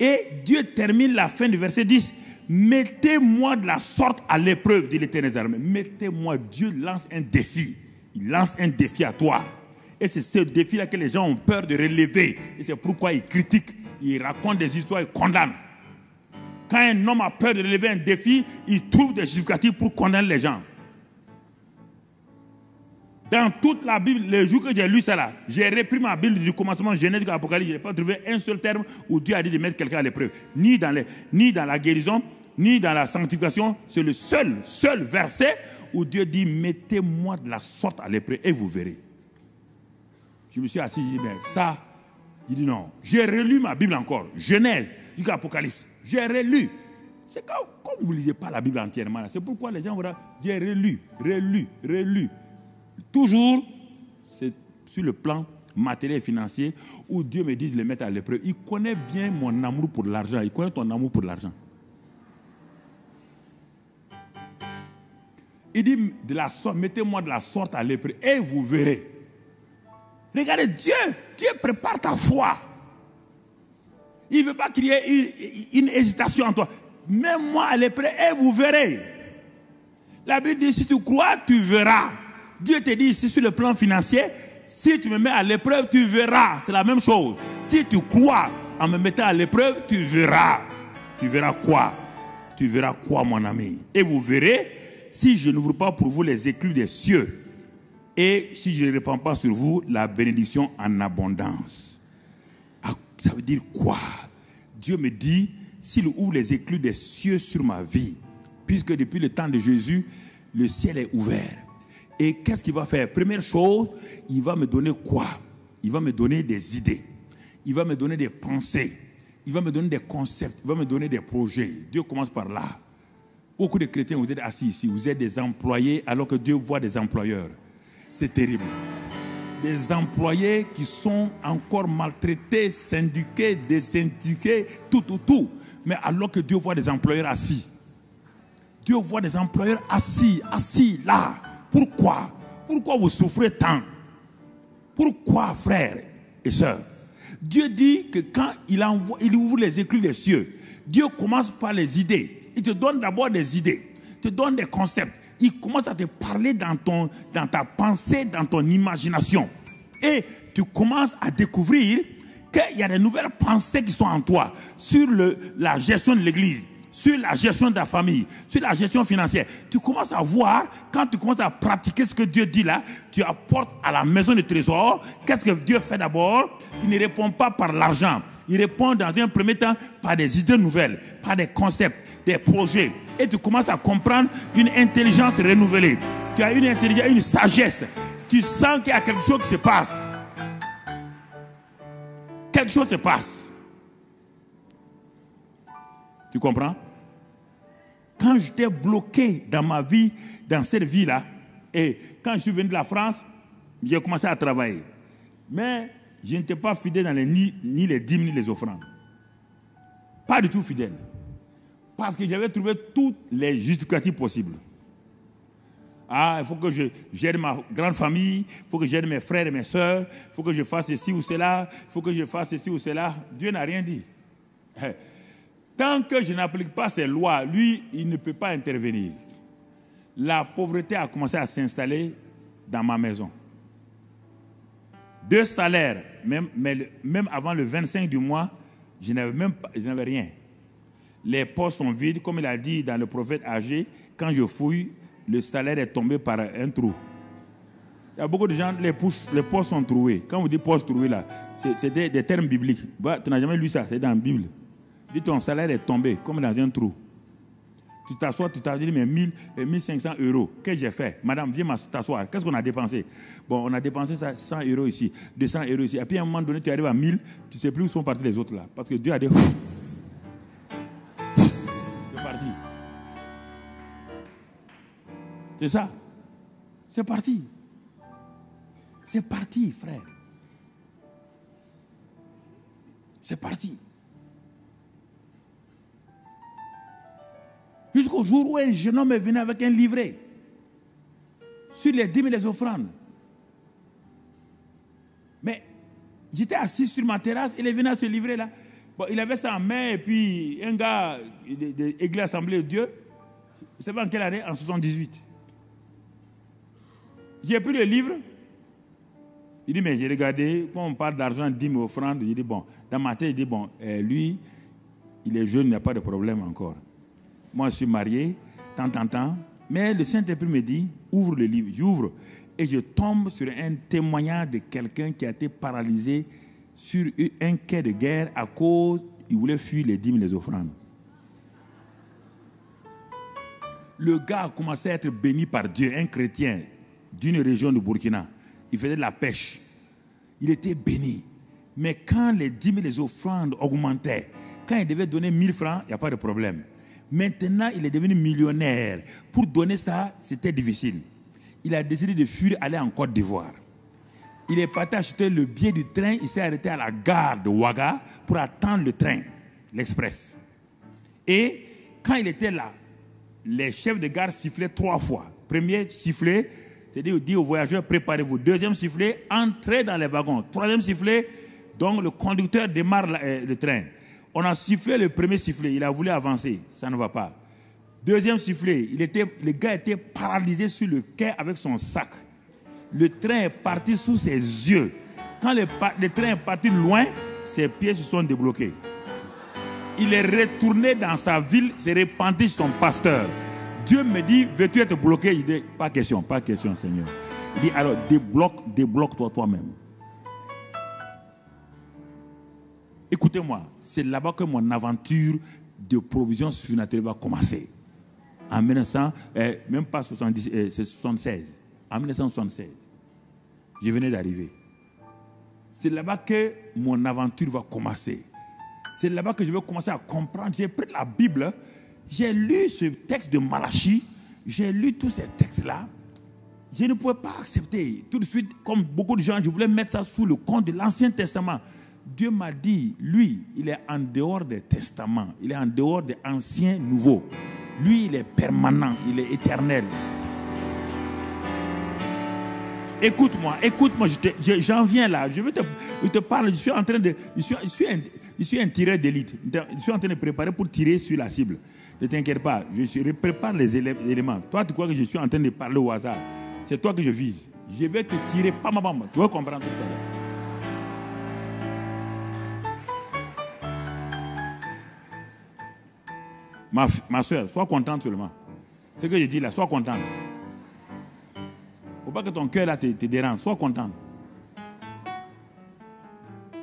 Et Dieu termine la fin du verset 10. Mettez-moi de la sorte à l'épreuve, dit l'Éternel des armées. Mettez-moi. Dieu lance un défi. Il lance un défi à toi. Et c'est ce défi-là que les gens ont peur de relever. Et c'est pourquoi ils critiquent. Il raconte des histoires et condamne. Quand un homme a peur de relever un défi, il trouve des justificatifs pour condamner les gens. Dans toute la Bible, les jours que j'ai lu ça là, j'ai repris ma Bible du commencement Genèse jusqu'à l'Apocalypse, je n'ai pas trouvé un seul terme où Dieu a dit de mettre quelqu'un à l'épreuve. Ni dans la guérison, ni dans la sanctification. C'est le seul verset où Dieu dit mettez-moi de la sorte à l'épreuve et vous verrez. Je me suis assis, je dis mais ça... Il dit non. J'ai relu ma Bible encore. Genèse jusqu'à l'Apocalypse. J'ai relu. C'est comme vous ne lisez pas la Bible entièrement. C'est pourquoi les gens vont dire j'ai relu. Toujours, c'est sur le plan matériel et financier où Dieu me dit de les mettre à l'épreuve. Il connaît bien mon amour pour l'argent. Il connaît ton amour pour l'argent. Il dit de la sorte, mettez-moi de la sorte à l'épreuve et vous verrez. Regardez, Dieu prépare ta foi. Il ne veut pas qu'il y ait une hésitation en toi. Mets-moi à l'épreuve et vous verrez. La Bible dit, si tu crois, tu verras. Dieu te dit ici sur le plan financier, si tu me mets à l'épreuve, tu verras. C'est la même chose. Si tu crois en me mettant à l'épreuve, tu verras. Tu verras quoi? Tu verras quoi, mon ami? Et vous verrez, si je n'ouvre pas pour vous les écluses des cieux, et si je ne répands pas sur vous la bénédiction en abondance. Ça veut dire quoi? Dieu me dit, s'il ouvre les écluses des cieux sur ma vie, puisque depuis le temps de Jésus, le ciel est ouvert. Et qu'est-ce qu'il va faire? Première chose, il va me donner quoi? Il va me donner des idées. Il va me donner des pensées. Il va me donner des concepts. Il va me donner des projets. Dieu commence par là. Beaucoup de chrétiens, vous êtes assis ici. Vous êtes des employés alors que Dieu voit des employeurs. C'est terrible. Des employés qui sont encore maltraités, syndiqués, désyndiqués, tout. Mais alors que Dieu voit des employeurs assis. Dieu voit des employeurs assis là. Pourquoi? Pourquoi vous souffrez tant? Pourquoi, frères et sœurs? Dieu dit que quand il ouvre les écluses des cieux, Dieu commence par les idées. Il te donne d'abord des idées. Il te donne des concepts. Il commence à te parler dans ta pensée, dans ton imagination. Et tu commences à découvrir qu'il y a des nouvelles pensées qui sont en toi sur la gestion de l'église, sur la gestion de ta famille, sur la gestion financière. Tu commences à voir, quand tu commences à pratiquer ce que Dieu dit là, tu apportes à la maison de trésor. Qu'est-ce que Dieu fait d'abord? Il ne répond pas par l'argent. Il répond dans un premier temps par des idées nouvelles, par des concepts, des projets. Et tu commences à comprendre une intelligence renouvelée. Tu as une intelligence, une sagesse. Tu sens qu'il y a quelque chose qui se passe. Quelque chose se passe. Tu comprends? Quand j'étais bloqué dans ma vie, dans cette vie-là, et quand je suis venu de la France, j'ai commencé à travailler. Mais je n'étais pas fidèle dans ni les dîmes ni les offrandes. Pas du tout fidèle. Parce que j'avais trouvé tous les justificatifs possibles. Ah, il faut que j'aide ma grande famille, il faut que j'aide mes frères et mes soeurs, il faut que je fasse ceci ou cela, il faut que je fasse ceci ou cela. Dieu n'a rien dit. Tant que je n'applique pas ces lois, lui, il ne peut pas intervenir. La pauvreté a commencé à s'installer dans ma maison. 2 salaires, même avant le 25 du mois, je n'avais rien. Les poches sont vides, comme il a dit dans le prophète Agé, quand je fouille, le salaire est tombé par un trou. Il y a beaucoup de gens, les poches sont trouées. Quand vous dites poches trouées là, c'est des termes bibliques. Tu n'as jamais lu ça, c'est dans la Bible. Dis ton salaire est tombé comme dans un trou. Tu t'assois, tu t'as dit, mais 1500 euros, qu'est-ce que j'ai fait? Madame, viens t'asseoir. Qu'est-ce qu'on a dépensé? Bon, on a dépensé ça, 100 euros ici, 200 euros ici. Et puis à un moment donné, tu arrives à 1000, tu ne sais plus où sont partis les autres là. Parce que Dieu a dit, c'est parti. C'est ça. C'est parti. C'est parti, frère. C'est parti. Jusqu'au jour où un jeune homme est venu avec un livret sur les dîmes et les offrandes. Mais j'étais assis sur ma terrasse, il est venu à ce livret-là. Bon, il avait ça en main, et puis un gars de l'Église Assemblée de Dieu, vous savez en quelle année? En 78. J'ai pris le livre, il dit, mais j'ai regardé, quand on parle d'argent, dîmes et offrandes, il dit, bon, dans ma tête, il dit, bon, lui, il est jeune, il n'y a pas de problème encore. Moi, je suis marié, tant. Mais le Saint-Esprit me dit, ouvre le livre. J'ouvre et je tombe sur un témoignage de quelqu'un qui a été paralysé sur un quai de guerre à cause, il voulait fuir les dîmes et les offrandes. Le gars a commencé à être béni par Dieu, un chrétien d'une région du Burkina. Il faisait de la pêche. Il était béni. Mais quand les dîmes et les offrandes augmentaient, quand il devait donner 1000 francs, il n'y a pas de problème. Maintenant, il est devenu millionnaire. Pour donner ça, c'était difficile. Il a décidé de fuir, aller en Côte d'Ivoire. Il est parti acheter le billet du train. Il s'est arrêté à la gare de Ouaga pour attendre le train, l'express. Et quand il était là, les chefs de gare sifflaient 3 fois. Premier sifflet, c'est-à-dire dit aux voyageurs, préparez-vous. Deuxième sifflet, entrez dans les wagons. Troisième sifflet, donc le conducteur démarre le train. On a sifflé le premier sifflet, il a voulu avancer, ça ne va pas. Deuxième sifflet, le gars était paralysé sur le quai avec son sac. Le train est parti sous ses yeux. Quand le train est parti loin, ses pieds se sont débloqués. Il est retourné dans sa ville, s'est repenti sur son pasteur. Dieu me dit, veux-tu être bloqué? Il dit, pas question, Seigneur. Il dit, alors débloque-toi toi-même. Écoutez-moi, c'est là-bas que mon aventure de provision surnaturelle va commencer. En 1900, même pas 76. En 1976, je venais d'arriver. C'est là-bas que mon aventure va commencer. C'est là-bas que je vais commencer à comprendre. J'ai pris la Bible, j'ai lu ce texte de Malachie, j'ai lu tous ces textes-là. Je ne pouvais pas accepter tout de suite, comme beaucoup de gens, je voulais mettre ça sous le compte de l'Ancien Testament. Dieu m'a dit, lui, il est en dehors des testaments. Il est en dehors des anciens, nouveaux. Lui, il est permanent, il est éternel. Écoute-moi, j'en viens là. Je te parle, je suis en train de... Je suis un tireur d'élite. Je suis en train de préparer pour tirer sur la cible. Ne t'inquiète pas, je prépare les éléments. Toi, tu crois que je suis en train de parler au hasard. C'est toi que je vise. Je vais te tirer, pam. Tu vas comprendre tout à l'heure. Ma soeur, sois contente seulement. Ce que je dis là, sois contente. Il ne faut pas que ton cœur là te dérange. Sois contente.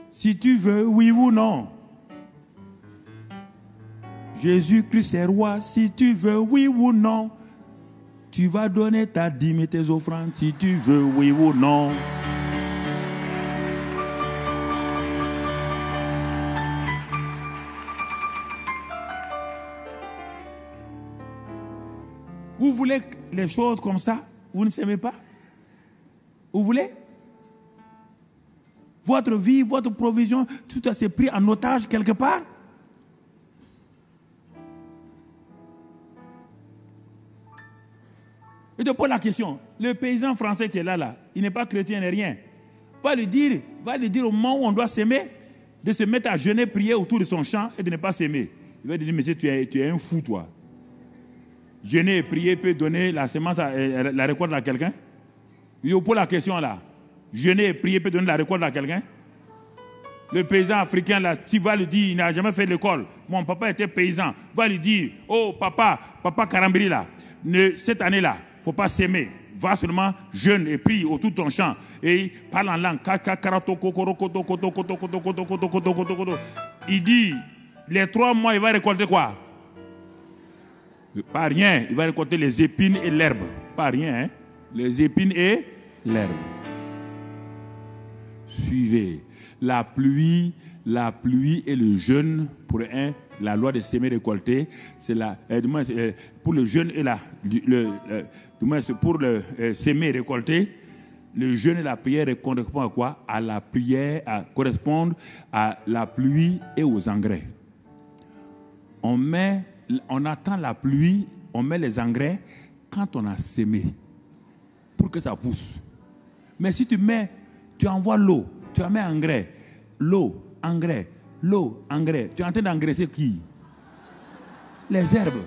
Si tu veux, oui ou non. Jésus-Christ est roi, si tu veux, oui ou non. Tu vas donner ta dîme et tes offrandes, si tu veux, oui ou non. Vous voulez les choses comme ça? Vous ne s'aimez pas? Vous voulez? Votre vie, votre provision, tout ça s'est pris en otage quelque part? Je te pose la question. Le paysan français qui est là, il n'est pas chrétien ni rien. Va lui dire au moment où on doit s'aimer, de se mettre à jeûner, prier autour de son champ et de ne pas s'aimer. Il va dire, monsieur, tu es un fou, toi. Jeûner et prier peut donner la semence, la récolte à quelqu'un? Je pose la question là. Jeûner et prier peut donner la récolte à quelqu'un? Le paysan africain là, tu vas lui dire, il n'a jamais fait l'école. Mon papa était paysan. Va lui dire, oh papa Karambiri là, cette année là, il ne faut pas s'aimer. Va seulement jeûne et prie autour de ton champ. Et parle en langue. Il dit, les 3 mois, il va récolter quoi? Pas rien. Il va récolter les épines et l'herbe. Pas rien, hein? Les épines et l'herbe. Suivez. La pluie et le jeûne pour la loi de s'aimer récolter, c'est pour le jeûne et pour le s'aimer récolter, le jeûne et la prière correspondent à quoi? À la prière, correspondent à la pluie et aux engrais. On attend la pluie, on met les engrais quand on a sémé pour que ça pousse. Mais si tu envoies l'eau, tu en mets engrais, l'eau, engrais, tu es en train d'engraisser qui? Les herbes.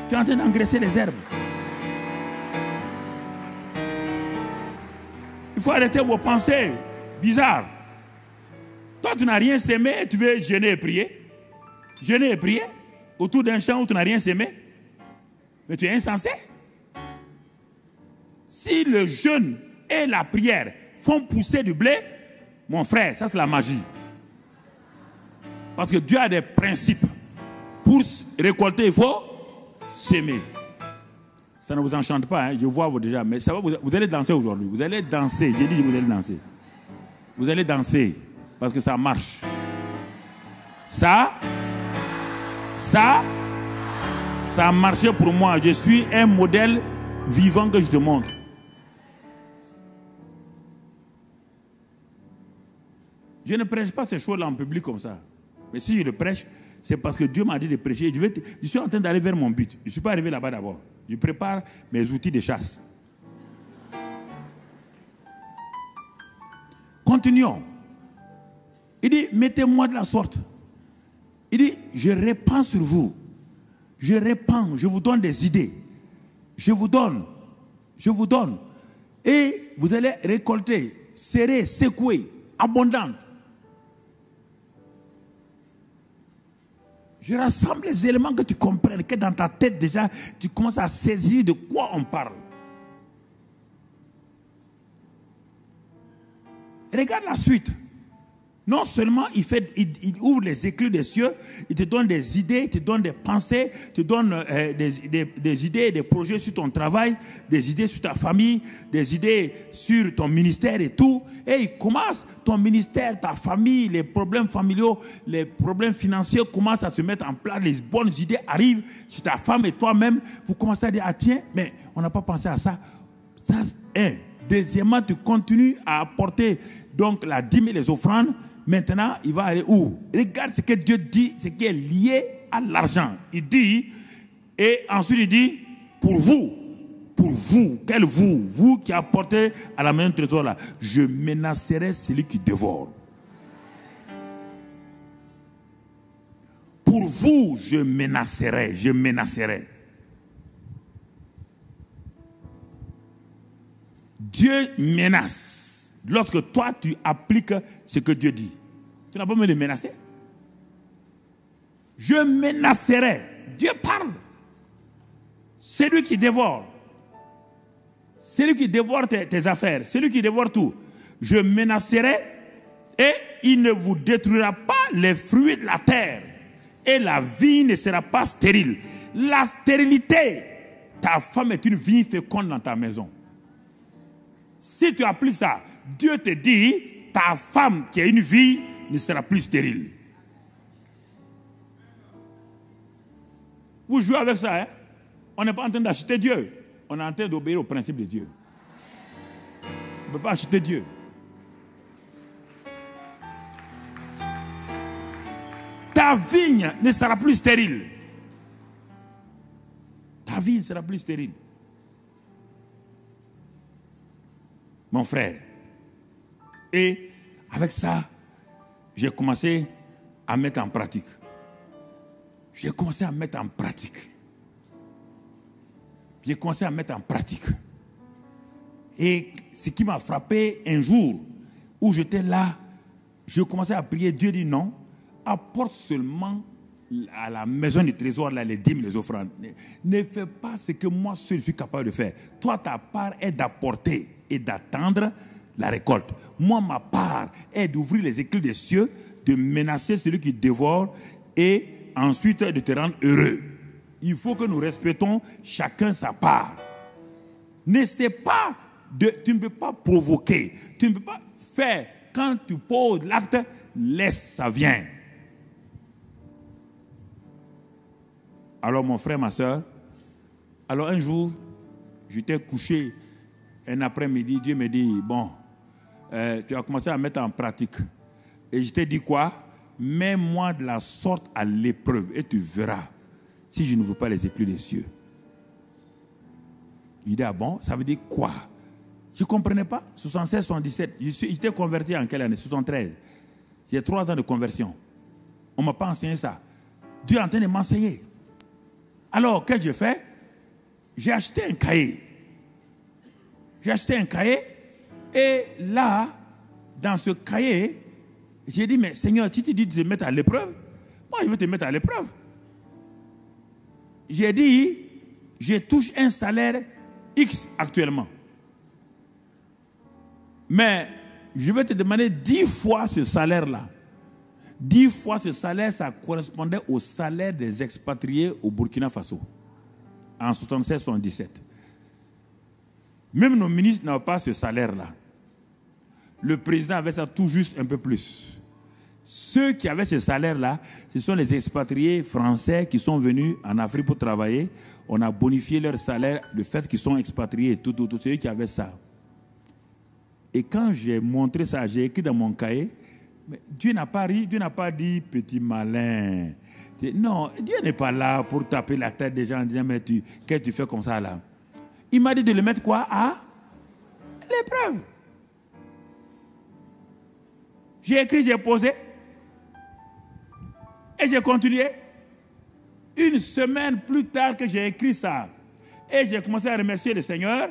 Tu es en train d'engraisser les herbes. Il faut arrêter vos pensées bizarres. Toi, tu n'as rien sémé et tu veux jeûner et prier. Jeûner et prier autour d'un champ où tu n'as rien sémé. Mais tu es insensé. Si le jeûne et la prière font pousser du blé, mon frère, ça c'est la magie. Parce que Dieu a des principes. Pour récolter, il faut s'aimer. Ça ne vous enchante pas, hein? Je vois vous déjà. Mais ça va, vous allez danser aujourd'hui. Vous allez danser. J'ai dit que vous allez danser. Vous allez danser. Parce que ça marche. Ça a marché pour moi. Je suis un modèle vivant que je te montre. Je ne prêche pas ces choses-là en public comme ça. Mais si je le prêche, c'est parce que Dieu m'a dit de prêcher. Je suis en train d'aller vers mon but. Je ne suis pas arrivé là-bas d'abord. Je prépare mes outils de chasse. Continuons. Il dit, mettez-moi de la sorte. Il dit, je répands sur vous. Je répands, je vous donne des idées. Je vous donne. Et vous allez récolter, serrer, secouer, abondante. Je rassemble les éléments que tu comprennes, que dans ta tête déjà, tu commences à saisir de quoi on parle. Regarde la suite. Non seulement il ouvre les éclus des cieux, il te donne des idées, il te donne des pensées, il te donne des idées et des projets sur ton travail, des idées sur ta famille, des idées sur ton ministère et tout. Et il commence, ton ministère, ta famille, les problèmes familiaux, les problèmes financiers commencent à se mettre en place, les bonnes idées arrivent sur ta femme et toi-même. Vous commencez à dire, ah tiens, mais on n'a pas pensé à ça. Ça, deuxièmement, tu continues à apporter donc la dîme et les offrandes. Maintenant, il va aller où? Regarde ce que Dieu dit, ce qui est lié à l'argent. Il dit, et ensuite il dit, pour vous, quel vous qui apportez à la maison de trésor là, je menacerai celui qui dévore. Pour vous, je menacerai. Dieu menace. Lorsque toi, tu appliques ce que Dieu dit. Tu n'as pas besoin de menacer. Je menacerai. Dieu parle. Celui qui dévore. Celui qui dévore tes affaires. Celui qui dévore tout. Je menacerai Et il ne vous détruira pas les fruits de la terre. Et la vie ne sera pas stérile. La stérilité, ta femme est une vie féconde dans ta maison. Si tu appliques ça, Dieu te dit, ta femme qui a une vie ne sera plus stérile. Vous jouez avec ça, hein? On n'est pas en train d'acheter Dieu. On est en train d'obéir au principe de Dieu. On ne peut pas acheter Dieu. Ta vigne ne sera plus stérile. Ta vie ne sera plus stérile. Mon frère. Et avec ça, j'ai commencé à mettre en pratique. J'ai commencé à mettre en pratique. J'ai commencé à mettre en pratique. Et ce qui m'a frappé un jour où j'étais là, je commençais à prier. Dieu dit non, apporte seulement à la maison du trésor là, les dîmes, les offrandes. Ne fais pas ce que moi seul suis capable de faire. Toi, ta part est d'apporter et d'attendre la récolte. Moi, ma part est d'ouvrir les éclats des cieux, de menacer celui qui dévore et ensuite de te rendre heureux. Il faut que nous respectons chacun sa part. N'essaie pas tu ne peux pas provoquer. Tu ne peux pas faire. Quand tu poses l'acte, laisse, ça vient. Alors mon frère, ma soeur, alors un jour, j'étais couché un après-midi, Dieu me dit, bon, tu as commencé à mettre en pratique. Et je t'ai dit quoi? Mets-moi de la sorte à l'épreuve et tu verras si je ne veux pas les éclats des cieux. Il dit, ah bon, ça veut dire quoi? Je ne comprenais pas. 76, 77. J'étais converti en quelle année? 73. J'ai 3 ans de conversion. On ne m'a pas enseigné ça. Dieu est en train de m'enseigner. Alors, qu'est-ce que j'ai fait? J'ai acheté un cahier. J'ai acheté un cahier. Et là, dans ce cahier, j'ai dit, mais Seigneur, tu te dis de te mettre à l'épreuve? Moi, je veux te mettre à l'épreuve. J'ai dit, je touche un salaire X actuellement. Mais je vais te demander 10 fois ce salaire-là. 10 fois ce salaire, ça correspondait au salaire des expatriés au Burkina Faso. En 76-77. Même nos ministres n'avaient pas ce salaire-là. Le président avait ça tout juste un peu plus. Ceux qui avaient ce salaire-là, ce sont les expatriés français qui sont venus en Afrique pour travailler. On a bonifié leur salaire, le fait qu'ils sont expatriés, tout, ceux qui avaient ça. Et quand j'ai montré ça, j'ai écrit dans mon cahier, mais Dieu n'a pas ri, Dieu n'a pas dit petit malin. Non, Dieu n'est pas là pour taper la tête des gens en disant, mais qu'est-ce que tu fais comme ça là? Il m'a dit de le mettre quoi? À l'épreuve. J'ai écrit, j'ai posé. Et j'ai continué. Une semaine plus tard que j'ai écrit ça, et j'ai commencé à remercier le Seigneur,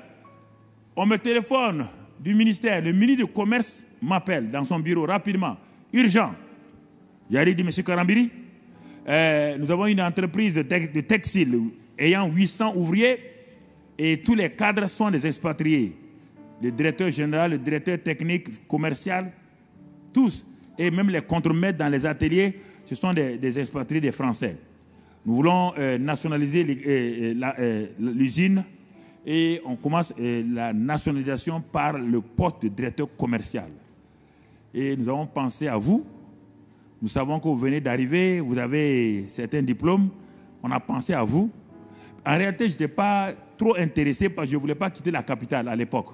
on me téléphone du ministère, le ministre du Commerce m'appelle dans son bureau rapidement, urgent. J'ai dit, monsieur Karambiri, nous avons une entreprise de textile ayant 800 ouvriers et tous les cadres sont des expatriés. Le directeur général, le directeur technique, commercial, tous, et même les contremaîtres dans les ateliers, ce sont des expatriés, des Français. Nous voulons nationaliser l'usine et on commence la nationalisation par le poste de directeur commercial. Et nous avons pensé à vous. Nous savons que vous venez d'arriver, vous avez certains diplômes. On a pensé à vous. En réalité, je n'étais pas trop intéressé parce que je ne voulais pas quitter la capitale à l'époque.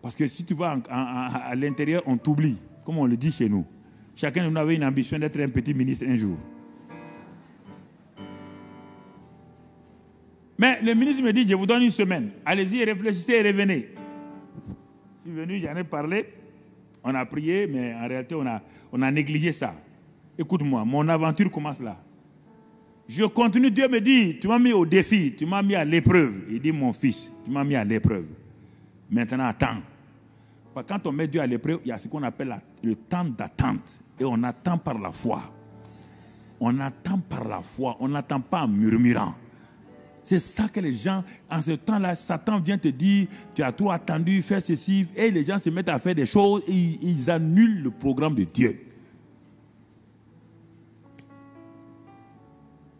Parce que si tu vas à l'intérieur, on t'oublie, comme on le dit chez nous. Chacun de nous avait une ambition d'être un petit ministre un jour. Mais le ministre me dit, je vous donne une semaine. Allez-y, réfléchissez et revenez. Je suis venu, j'en ai parlé. On a prié, mais en réalité, on a négligé ça. Écoute-moi, mon aventure commence là. Je continue, Dieu me dit, tu m'as mis au défi, tu m'as mis à l'épreuve. Il dit, mon fils, tu m'as mis à l'épreuve. Maintenant, attends. Quand on met Dieu à l'épreuve, il y a ce qu'on appelle le temps d'attente. Et on attend par la foi. On attend par la foi. On n'attend pas en murmurant. C'est ça que les gens, en ce temps-là, Satan vient te dire, tu as trop attendu, fais ceci, et les gens se mettent à faire des choses, et ils annulent le programme de Dieu.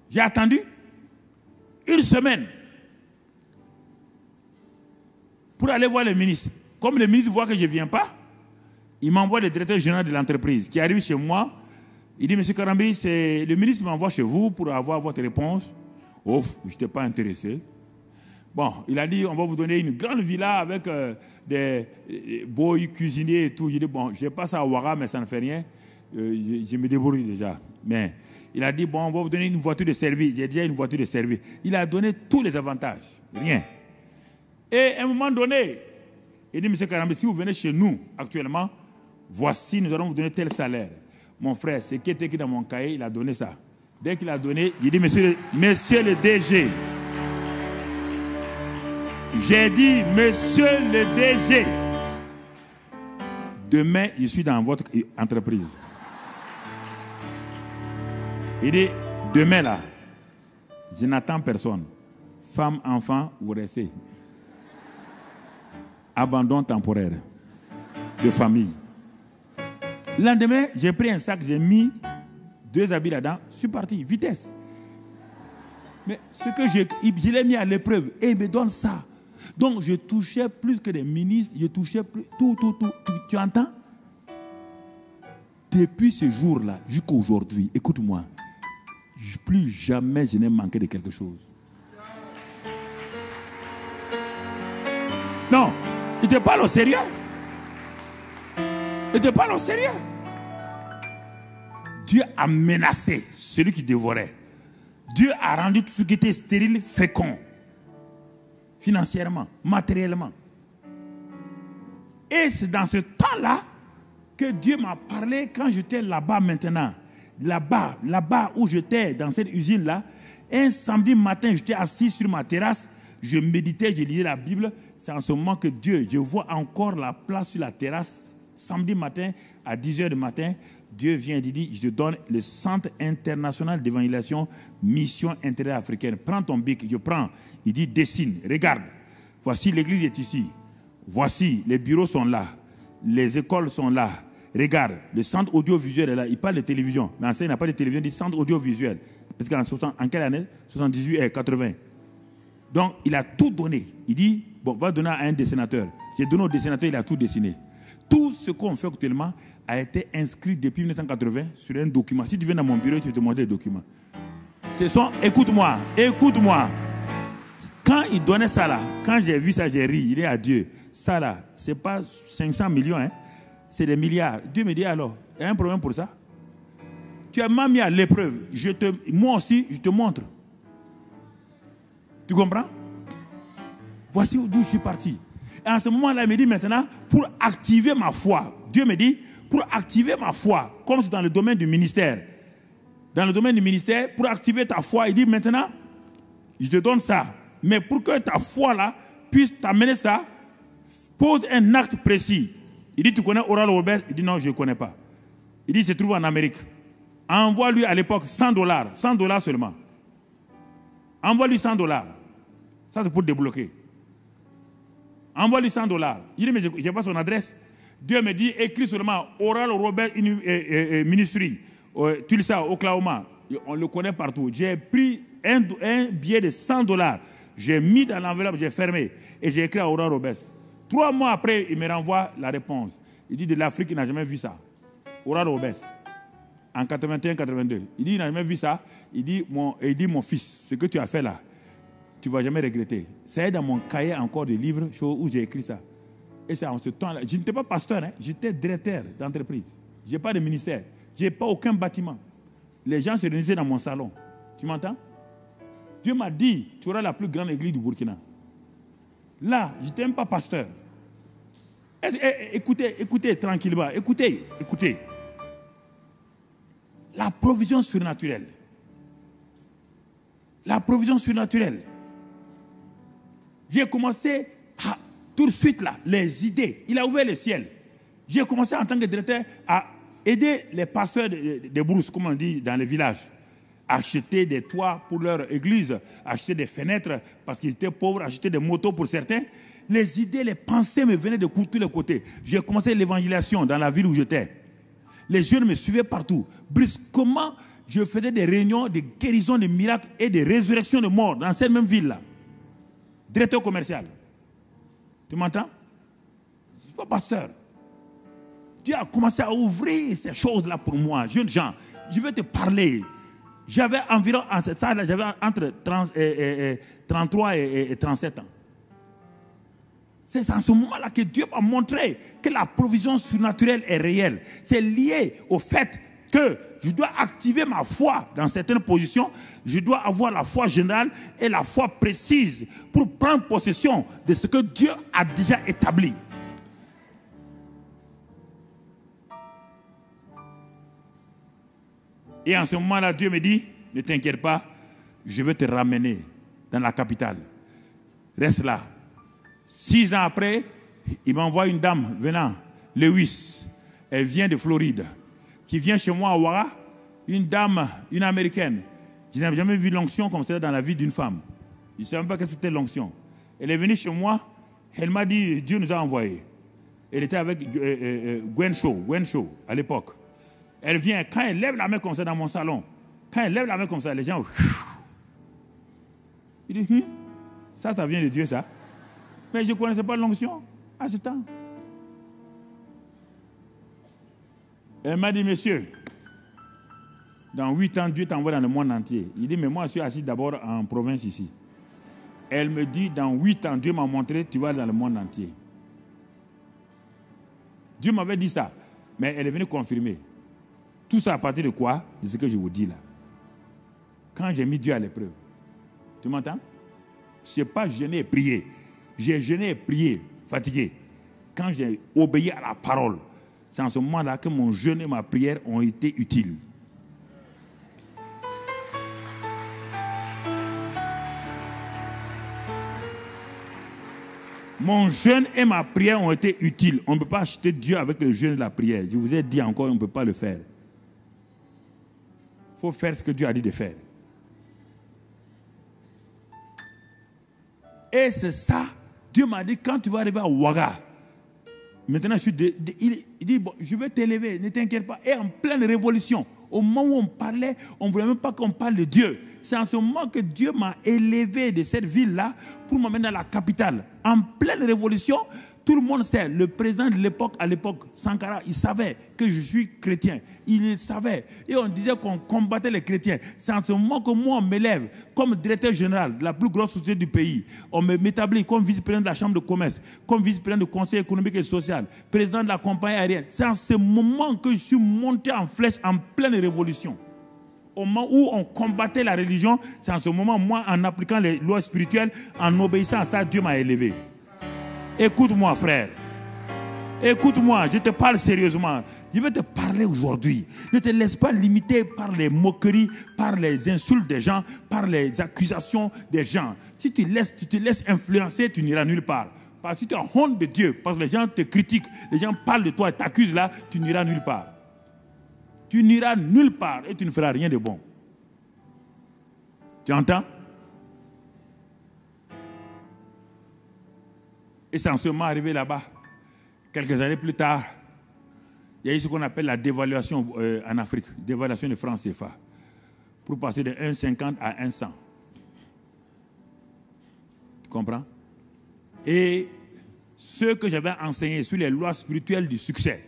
J'ai attendu une semaine pour aller voir le ministre. Comme le ministre voit que je ne viens pas, il m'envoie le directeur général de l'entreprise qui arrive chez moi. Il dit, M. Karambiri, le ministre m'envoie chez vous pour avoir votre réponse. Oh, je n'étais pas intéressé. Bon, il a dit, on va vous donner une grande villa avec des boys cuisiniers et tout. J'ai dit, bon, je n'ai pas ça à Ouara, mais ça ne fait rien. Je me débrouille déjà. Mais il a dit, bon, on va vous donner une voiture de service. J'ai déjà une voiture de service. Il a donné tous les avantages. Rien. Et à un moment donné, il dit, M. Karambiri, si vous venez chez nous actuellement, voici, nous allons vous donner tel salaire. Mon frère, c'est qui était écrit dans mon cahier, il a donné ça. Dès qu'il a donné, il dit, monsieur le DG. J'ai dit, monsieur le DG. Demain, je suis dans votre entreprise. Il dit, demain là, je n'attends personne. Femme, enfant, vous restez. Abandon temporaire de famille. Le lendemain, j'ai pris un sac, j'ai mis 2 habits là-dedans, je suis parti, vitesse. Mais ce que je l'ai mis à l'épreuve, et il me donne ça. Donc je touchais plus que des ministres, je touchais plus, tout. Tu entends? Depuis ce jour-là, jusqu'à aujourd'hui, écoute-moi, plus jamais je n'ai manqué de quelque chose. Non, il te parle au sérieux. Il te parle au sérieux. Dieu a menacé celui qui dévorait. Dieu a rendu tout ce qui était stérile fécond. Financièrement, matériellement. Et c'est dans ce temps-là que Dieu m'a parlé quand j'étais là-bas maintenant. Là-bas où j'étais, dans cette usine-là. Un samedi matin, j'étais assis sur ma terrasse. Je méditais, je lisais la Bible. C'est en ce moment que Dieu, je vois encore la place sur la terrasse. Samedi matin, à 10h du matin, Dieu vient et dit, je donne le Centre international d'évangélisation, mission intérieure africaine. Prends ton bic, je prends. Il dit, dessine, regarde. Voici l'église est ici. Voici, les bureaux sont là. Les écoles sont là. Regarde, le centre audiovisuel est là. Il parle de télévision. Mais en ça, il n'a pas de télévision, il dit centre audiovisuel. Parce qu'en quelle année? 78 et 80. Donc, il a tout donné. Il dit, bon, va donner à un dessinateur. J'ai donné au dessinateur, il a tout dessiné. Tout ce qu'on fait actuellement a été inscrit depuis 1980 sur un document. Si tu viens dans mon bureau, tu vais te montrer les documents. Écoute-moi. Quand il donnait ça là, quand j'ai vu ça, j'ai ri. Il est à Dieu. Ça là, ce n'est pas 500 millions, hein. C'est des milliards. Dieu me dit alors, il y a un problème pour ça. Tu m'as mis à l'épreuve. Moi aussi, je te montre. Tu comprends? Voici d'où je suis parti. Et en ce moment-là, il me dit maintenant, pour activer ma foi, Dieu me dit, pour activer ma foi, comme c'est dans le domaine du ministère, pour activer ta foi, il dit maintenant, je te donne ça. Mais pour que ta foi là puisse t'amener ça, pose un acte précis. Il dit, tu connais Oral Roberts? Il dit, non, je ne connais pas. Il dit, il se trouve en Amérique. Envoie-lui à l'époque $100, $100 seulement. Envoie-lui $100. Ça, c'est pour débloquer. Envoie-lui $100. Il dit, mais je n'ai pas son adresse. Dieu me dit, écris seulement Oral Roberts Ministry, Tulsa, Oklahoma. On le connaît partout. J'ai pris un billet de $100. J'ai mis dans l'enveloppe, j'ai fermé. Et j'ai écrit à Oral Roberts. 3 mois après, il me renvoie la réponse. Il dit, de l'Afrique, il n'a jamais vu ça. Oral Roberts. En 81-82. Il dit, il n'a jamais vu ça. Il dit, mon fils, ce que tu as fait là, tu ne vas jamais regretter. C'est dans mon cahier encore de livres où j'ai écrit ça. Et c'est en ce temps-là. Je n'étais pas pasteur, hein, j'étais directeur d'entreprise. Je n'ai pas de ministère. Je n'ai pas aucun bâtiment. Les gens se réunissaient dans mon salon. Tu m'entends? Dieu m'a dit, tu auras la plus grande église du Burkina. Là, je n'étais même pas pasteur. Écoutez tranquillement. Écoutez. La provision surnaturelle. La provision surnaturelle. J'ai commencé tout de suite là, les idées. Il a ouvert le ciel. J'ai commencé en tant que directeur à aider les pasteurs des brousses, comme on dit dans les villages. acheter des toits pour leur église, acheter des fenêtres parce qu'ils étaient pauvres, acheter des motos pour certains. Les idées, les pensées me venaient de tous les côtés. J'ai commencé l'évangélisation dans la ville où j'étais. Les jeunes me suivaient partout. Brusquement, je faisais des réunions de guérison, de miracles et de résurrection de morts dans cette même ville-là. Directeur commercial. Tu m'entends? Je ne suis pas pasteur. Dieu a commencé à ouvrir ces choses-là pour moi. Jeunes gens, je vais te parler. J'avais environ, j'avais entre 33 et 37 ans. C'est en ce moment-là que Dieu m'a montré que la provision surnaturelle est réelle. C'est lié au fait que je dois activer ma foi dans certaines positions. Je dois avoir la foi générale et la foi précise pour prendre possession de ce que Dieu a déjà établi. Et en ce moment-là, Dieu me dit, ne t'inquiète pas, je vais te ramener dans la capitale. Reste là. 6 ans après, il m'envoie une dame venant, Lewis. Elle vient de Floride, qui vient chez moi à Ouara, une dame, une américaine. Je n'avais jamais vu l'onction comme ça dans la vie d'une femme. Je ne savais même pas que c'était l'onction. Elle est venue chez moi, elle m'a dit, Dieu nous a envoyés. Elle était avec Gwen Shaw à l'époque. Elle vient, quand elle lève la main comme ça dans mon salon, quand elle lève la main comme ça, les gens... Il dit, ça vient de Dieu, ça. Mais je ne connaissais pas l'onction à ce temps. Elle m'a dit, monsieur, dans 8 ans, Dieu t'envoie dans le monde entier. Il dit, mais moi, je suis assis d'abord en province ici. Elle me dit, dans 8 ans, Dieu m'a montré, tu vas dans le monde entier. Dieu m'avait dit ça, mais elle est venue confirmer. Tout ça à partir de quoi? De ce que je vous dis là. Quand j'ai mis Dieu à l'épreuve. Tu m'entends? Je n'ai pas jeûné et prié. J'ai jeûné et prié, fatigué. Quand j'ai obéi à la parole, c'est en ce moment-là que mon jeûne et ma prière ont été utiles. Mon jeûne et ma prière ont été utiles. On ne peut pas acheter Dieu avec le jeûne et la prière. Je vous ai dit encore, on ne peut pas le faire. Il faut faire ce que Dieu a dit de faire. Et c'est ça, Dieu m'a dit, quand tu vas arriver à Ouaga, maintenant il dit, bon, je vais t'élever, ne t'inquiète pas. Et en pleine révolution, au moment où on parlait, on ne voulait même pas qu'on parle de Dieu. C'est en ce moment que Dieu m'a élevé de cette ville-là pour m'amener dans la capitale. En pleine révolution, tout le monde sait, le président de l'époque, à l'époque, Sankara, il savait que je suis chrétien. Il le savait. Et on disait qu'on combattait les chrétiens. C'est en ce moment que moi, on m'élève comme directeur général de la plus grosse société du pays. On m'établit comme vice-président de la Chambre de commerce, comme vice-président du Conseil économique et social, président de la compagnie aérienne. C'est en ce moment que je suis monté en flèche en pleine révolution. Au moment où on combattait la religion, c'est en ce moment, moi, en appliquant les lois spirituelles, en obéissant à ça, Dieu m'a élevé. Écoute-moi, frère. Écoute-moi, je te parle sérieusement. Je vais te parler aujourd'hui. Ne te laisse pas limiter par les moqueries, par les insultes des gens, par les accusations des gens. Si tu te laisses influencer, tu n'iras nulle part. Parce que si tu as honte de Dieu, parce que les gens te critiquent, les gens parlent de toi et t'accusent là, tu n'iras nulle part. Tu n'iras nulle part et tu ne feras rien de bon. Tu entends? Et c'est en ce moment arrivé là-bas. Quelques années plus tard, il y a eu ce qu'on appelle la dévaluation en Afrique, dévaluation de francs CFA, pour passer de 1,50 à 1,100. Tu comprends? Et ce que j'avais enseigné sur les lois spirituelles du succès,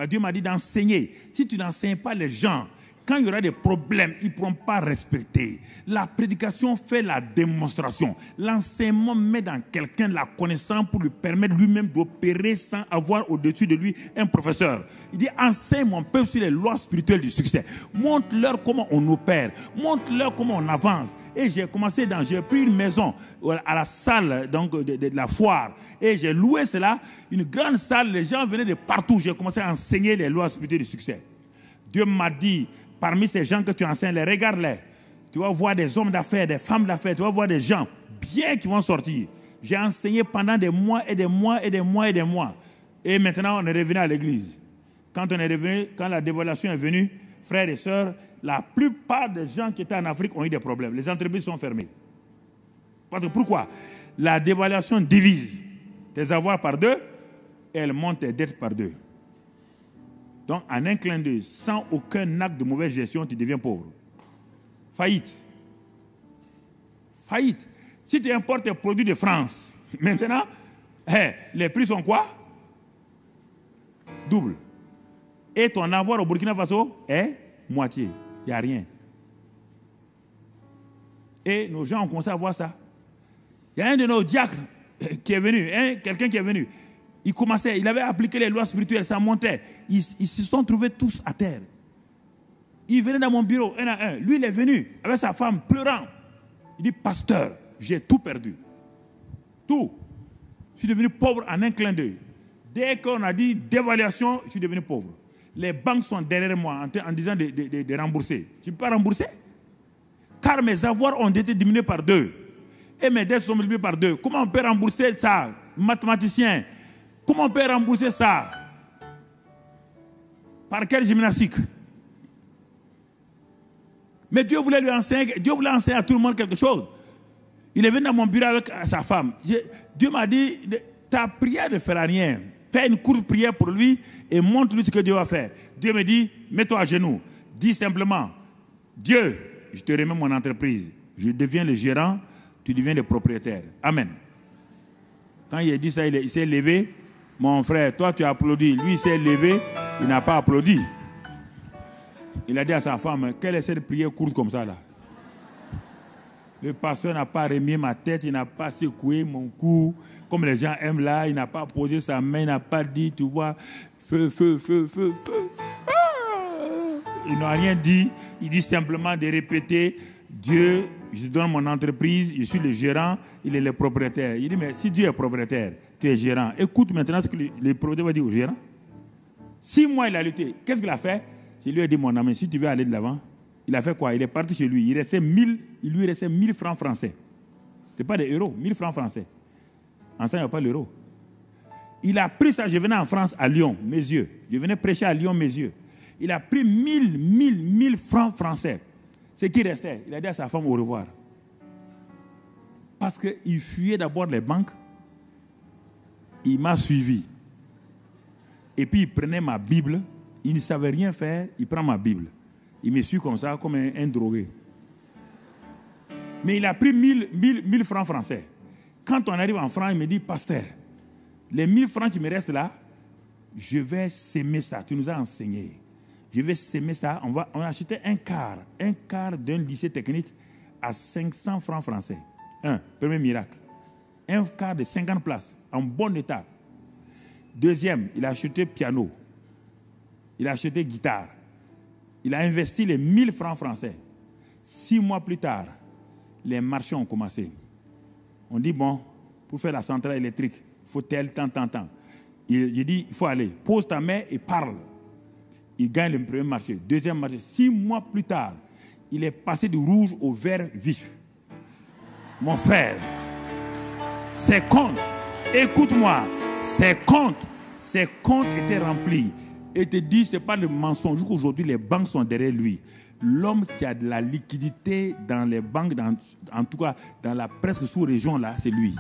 Dieu m'a dit d'enseigner. Si tu n'enseignes pas les gens, quand il y aura des problèmes, ils ne pourront pas respecter. La prédication fait la démonstration. L'enseignement met dans quelqu'un la connaissance pour lui permettre lui-même d'opérer sans avoir au-dessus de lui un professeur. Il dit, enseigne mon peuple sur les lois spirituelles du succès. Montre-leur comment on opère. Montre-leur comment on avance. Et j'ai pris une maison à la salle donc, de la foire. Et j'ai loué cela, une grande salle. Les gens venaient de partout. J'ai commencé à enseigner les lois spirituelles du succès. Dieu m'a dit, parmi ces gens que tu enseignes, regarde-les. Tu vas voir des hommes d'affaires, des femmes d'affaires. Tu vas voir des gens bien qui vont sortir. J'ai enseigné pendant des mois et des mois et des mois et des mois. Et maintenant, on est revenu à l'église. Quand on est revenu, quand la dévaluation est venue, frères et sœurs, la plupart des gens qui étaient en Afrique ont eu des problèmes. Les entreprises sont fermées. Parce que pourquoi? La dévaluation divise tes avoirs par 2 et elle monte tes dettes par 2. Donc, en un clin d'œil, sans aucun acte de mauvaise gestion, tu deviens pauvre. Faillite. Faillite. Si tu importes tes produits de France, maintenant, les prix sont quoi? Double. Et ton avoir au Burkina Faso est moitié. Il n'y a rien. Et nos gens ont commencé à voir ça. Il y a un de nos diacres qui est venu, quelqu'un qui est venu. Il avait appliqué les lois spirituelles, ça montait. Ils se sont trouvés tous à terre. Il venait dans mon bureau, un à un. Lui, il est venu avec sa femme, pleurant. Il dit, pasteur, j'ai tout perdu. Tout. Je suis devenu pauvre en un clin d'œil. Dès qu'on a dit dévaluation, je suis devenu pauvre. Les banques sont derrière moi en disant de rembourser. Je ne peux pas rembourser. Car mes avoirs ont été diminués par 2. Et mes dettes sont multipliées par 2. Comment on peut rembourser ça? Mathématicien. Comment on peut rembourser ça? Par quelle gymnastique? Mais Dieu voulait lui enseigner, à tout le monde quelque chose. Il est venu dans mon bureau avec sa femme. Dieu m'a dit, ta prière ne fera rien. Fais une courte prière pour lui et montre-lui ce que Dieu va faire. Dieu me dit, mets-toi à genoux. Dis simplement, Dieu, je te remets mon entreprise. Je deviens le gérant, tu deviens le propriétaire. Amen. Quand il a dit ça, il s'est levé. Mon frère, toi tu as applaudi. Lui, il s'est levé, il n'a pas applaudi. Il a dit à sa femme, quelle est cette prière courte comme ça là? Le pasteur n'a pas remis ma tête, il n'a pas secoué mon cou, comme les gens aiment là, il n'a pas posé sa main, il n'a pas dit, tu vois, feu, feu, feu, feu, feu. Il n'a rien dit, il dit simplement de répéter, Dieu, je te donne mon entreprise, je suis le gérant, il est le propriétaire. Il dit, mais si Dieu est propriétaire, tu es gérant. Écoute maintenant ce que le propriétaire va dire au gérant. 6 mois il a lutté, qu'est-ce qu'il a fait? Je lui ai dit, mon ami, si tu veux aller de l'avant, il a fait quoi? Il est parti chez lui. Il lui restait 1000 francs français. Ce n'est pas des euros, 1000 francs français. En ça, il n'y a pas l'euro. Il a pris ça, je venais en France, à Lyon, mes yeux. Je venais prêcher à Lyon, mes yeux. Il a pris 1000 francs français. Ce qui restait, il a dit à sa femme au revoir. Parce qu'il fuyait d'abord les banques. Il m'a suivi. Et puis il prenait ma Bible. Il ne savait rien faire, il prend ma Bible. Il me suit comme ça, comme un drogué. Mais il a pris 1000 francs français. Quand on arrive en France, il me dit, pasteur, les 1000 francs qui me restent là, je vais s'aimer ça. Tu nous as enseigné. Je vais s'aimer ça. On a acheté un quart d'un lycée technique à 500 francs français. Premier miracle. Un quart de 50 places, en bon état. Deuxième, il a acheté piano. Il a acheté guitare. Il a investi les 1000 francs français. 6 mois plus tard, les marchés ont commencé. On dit, bon, pour faire la centrale électrique, il faut tel, tant. Il dit, il faut aller. Pose ta main et parle. Il gagne le premier marché. Deuxième marché. 6 mois plus tard, il est passé du rouge au vert vif. Mon frère, ses comptes, écoute-moi, ses comptes étaient remplis. Et te dit, ce n'est pas le mensonge. Aujourd'hui, les banques sont derrière lui. L'homme qui a de la liquidité dans les banques, en tout cas dans la presque sous-région, là, c'est lui.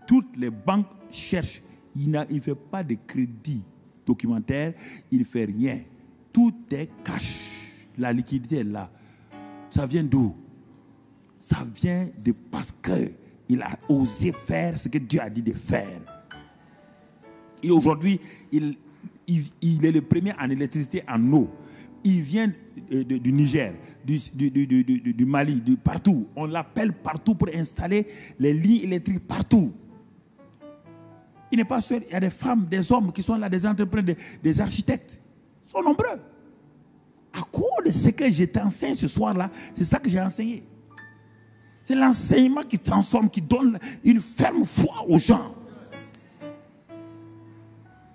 Toutes les banques cherchent. Il ne fait pas de crédit documentaire, il ne fait rien. Tout est cash. La liquidité est là. Ça vient d'où? Ça vient de parce qu'il a osé faire ce que Dieu a dit de faire. Et aujourd'hui, il est le premier en électricité, en eau. Il vient du Niger, du Mali, de partout. On l'appelle partout pour installer les lignes électriques partout. Il n'est pas seul. Il y a des femmes, des hommes qui sont là, des entrepreneurs, des architectes. Ils sont nombreux. À cause de ce que je t'enseigne ce soir-là, c'est ça que j'ai enseigné. C'est l'enseignement qui transforme, qui donne une ferme foi aux gens.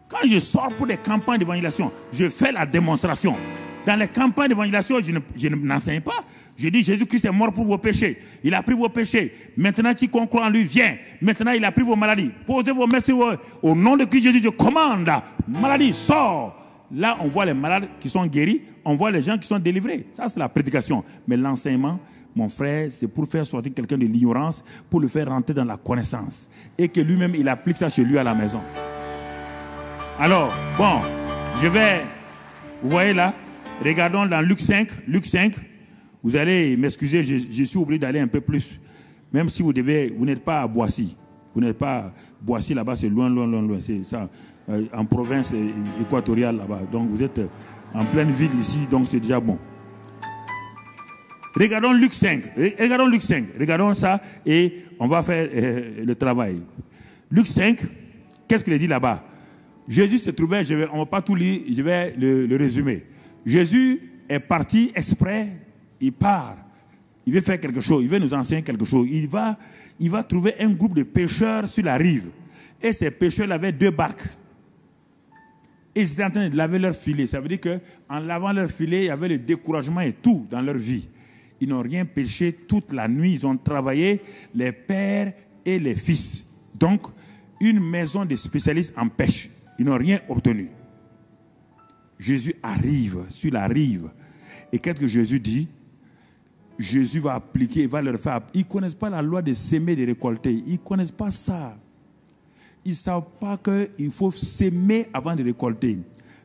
Quand je sors pour des campagnes d'évangélisation, je fais la démonstration. Dans les campagnes d'évangélisation, je n'enseigne pas. Je dis, Jésus-Christ est mort pour vos péchés. Il a pris vos péchés. Maintenant, quiconque croit en lui vient. Maintenant, il a pris vos maladies. Posez vos mains sur eux. Au nom de Christ Jésus, je commande. Maladie, sors. Là, on voit les malades qui sont guéris, on voit les gens qui sont délivrés. Ça, c'est la prédication. Mais l'enseignement, mon frère, c'est pour faire sortir quelqu'un de l'ignorance, pour le faire rentrer dans la connaissance. Et que lui-même, il applique ça chez lui à la maison. Alors, bon, vous voyez là, regardons dans Luc 5. Luc 5, vous allez m'excuser, je suis obligé d'aller un peu plus. Même si vous n'êtes pas à Boissy. Vous n'êtes pas à Boissy, là-bas, c'est loin. C'est ça, en province équatoriale, là-bas. Donc, vous êtes en pleine ville ici, donc c'est déjà bon. Regardons Luc 5. Regardons ça et on va faire le travail. Luc 5, qu'est-ce qu'il dit là-bas? Jésus se trouvait, on ne va pas tout lire, je vais le résumer. Jésus est parti exprès, il part. Il veut faire quelque chose, il veut nous enseigner quelque chose. Il va trouver un groupe de pêcheurs sur la rive. Et ces pêcheurs avaient 2 barques. Et ils étaient en train de laver leur filet. Ça veut dire qu'en lavant leur filet, il y avait le découragement et tout dans leur vie. Ils n'ont rien pêché toute la nuit. Ils ont travaillé, les pères et les fils. Donc, une maison de spécialistes en pêche. Ils n'ont rien obtenu. Jésus arrive sur la rive. Et qu'est-ce que Jésus dit? Jésus va appliquer, il va leur faire. Ils ne connaissent pas la loi de s'aimer et de récolter. Ils ne connaissent pas ça. Ils ne savent pas qu'il faut s'aimer avant de récolter.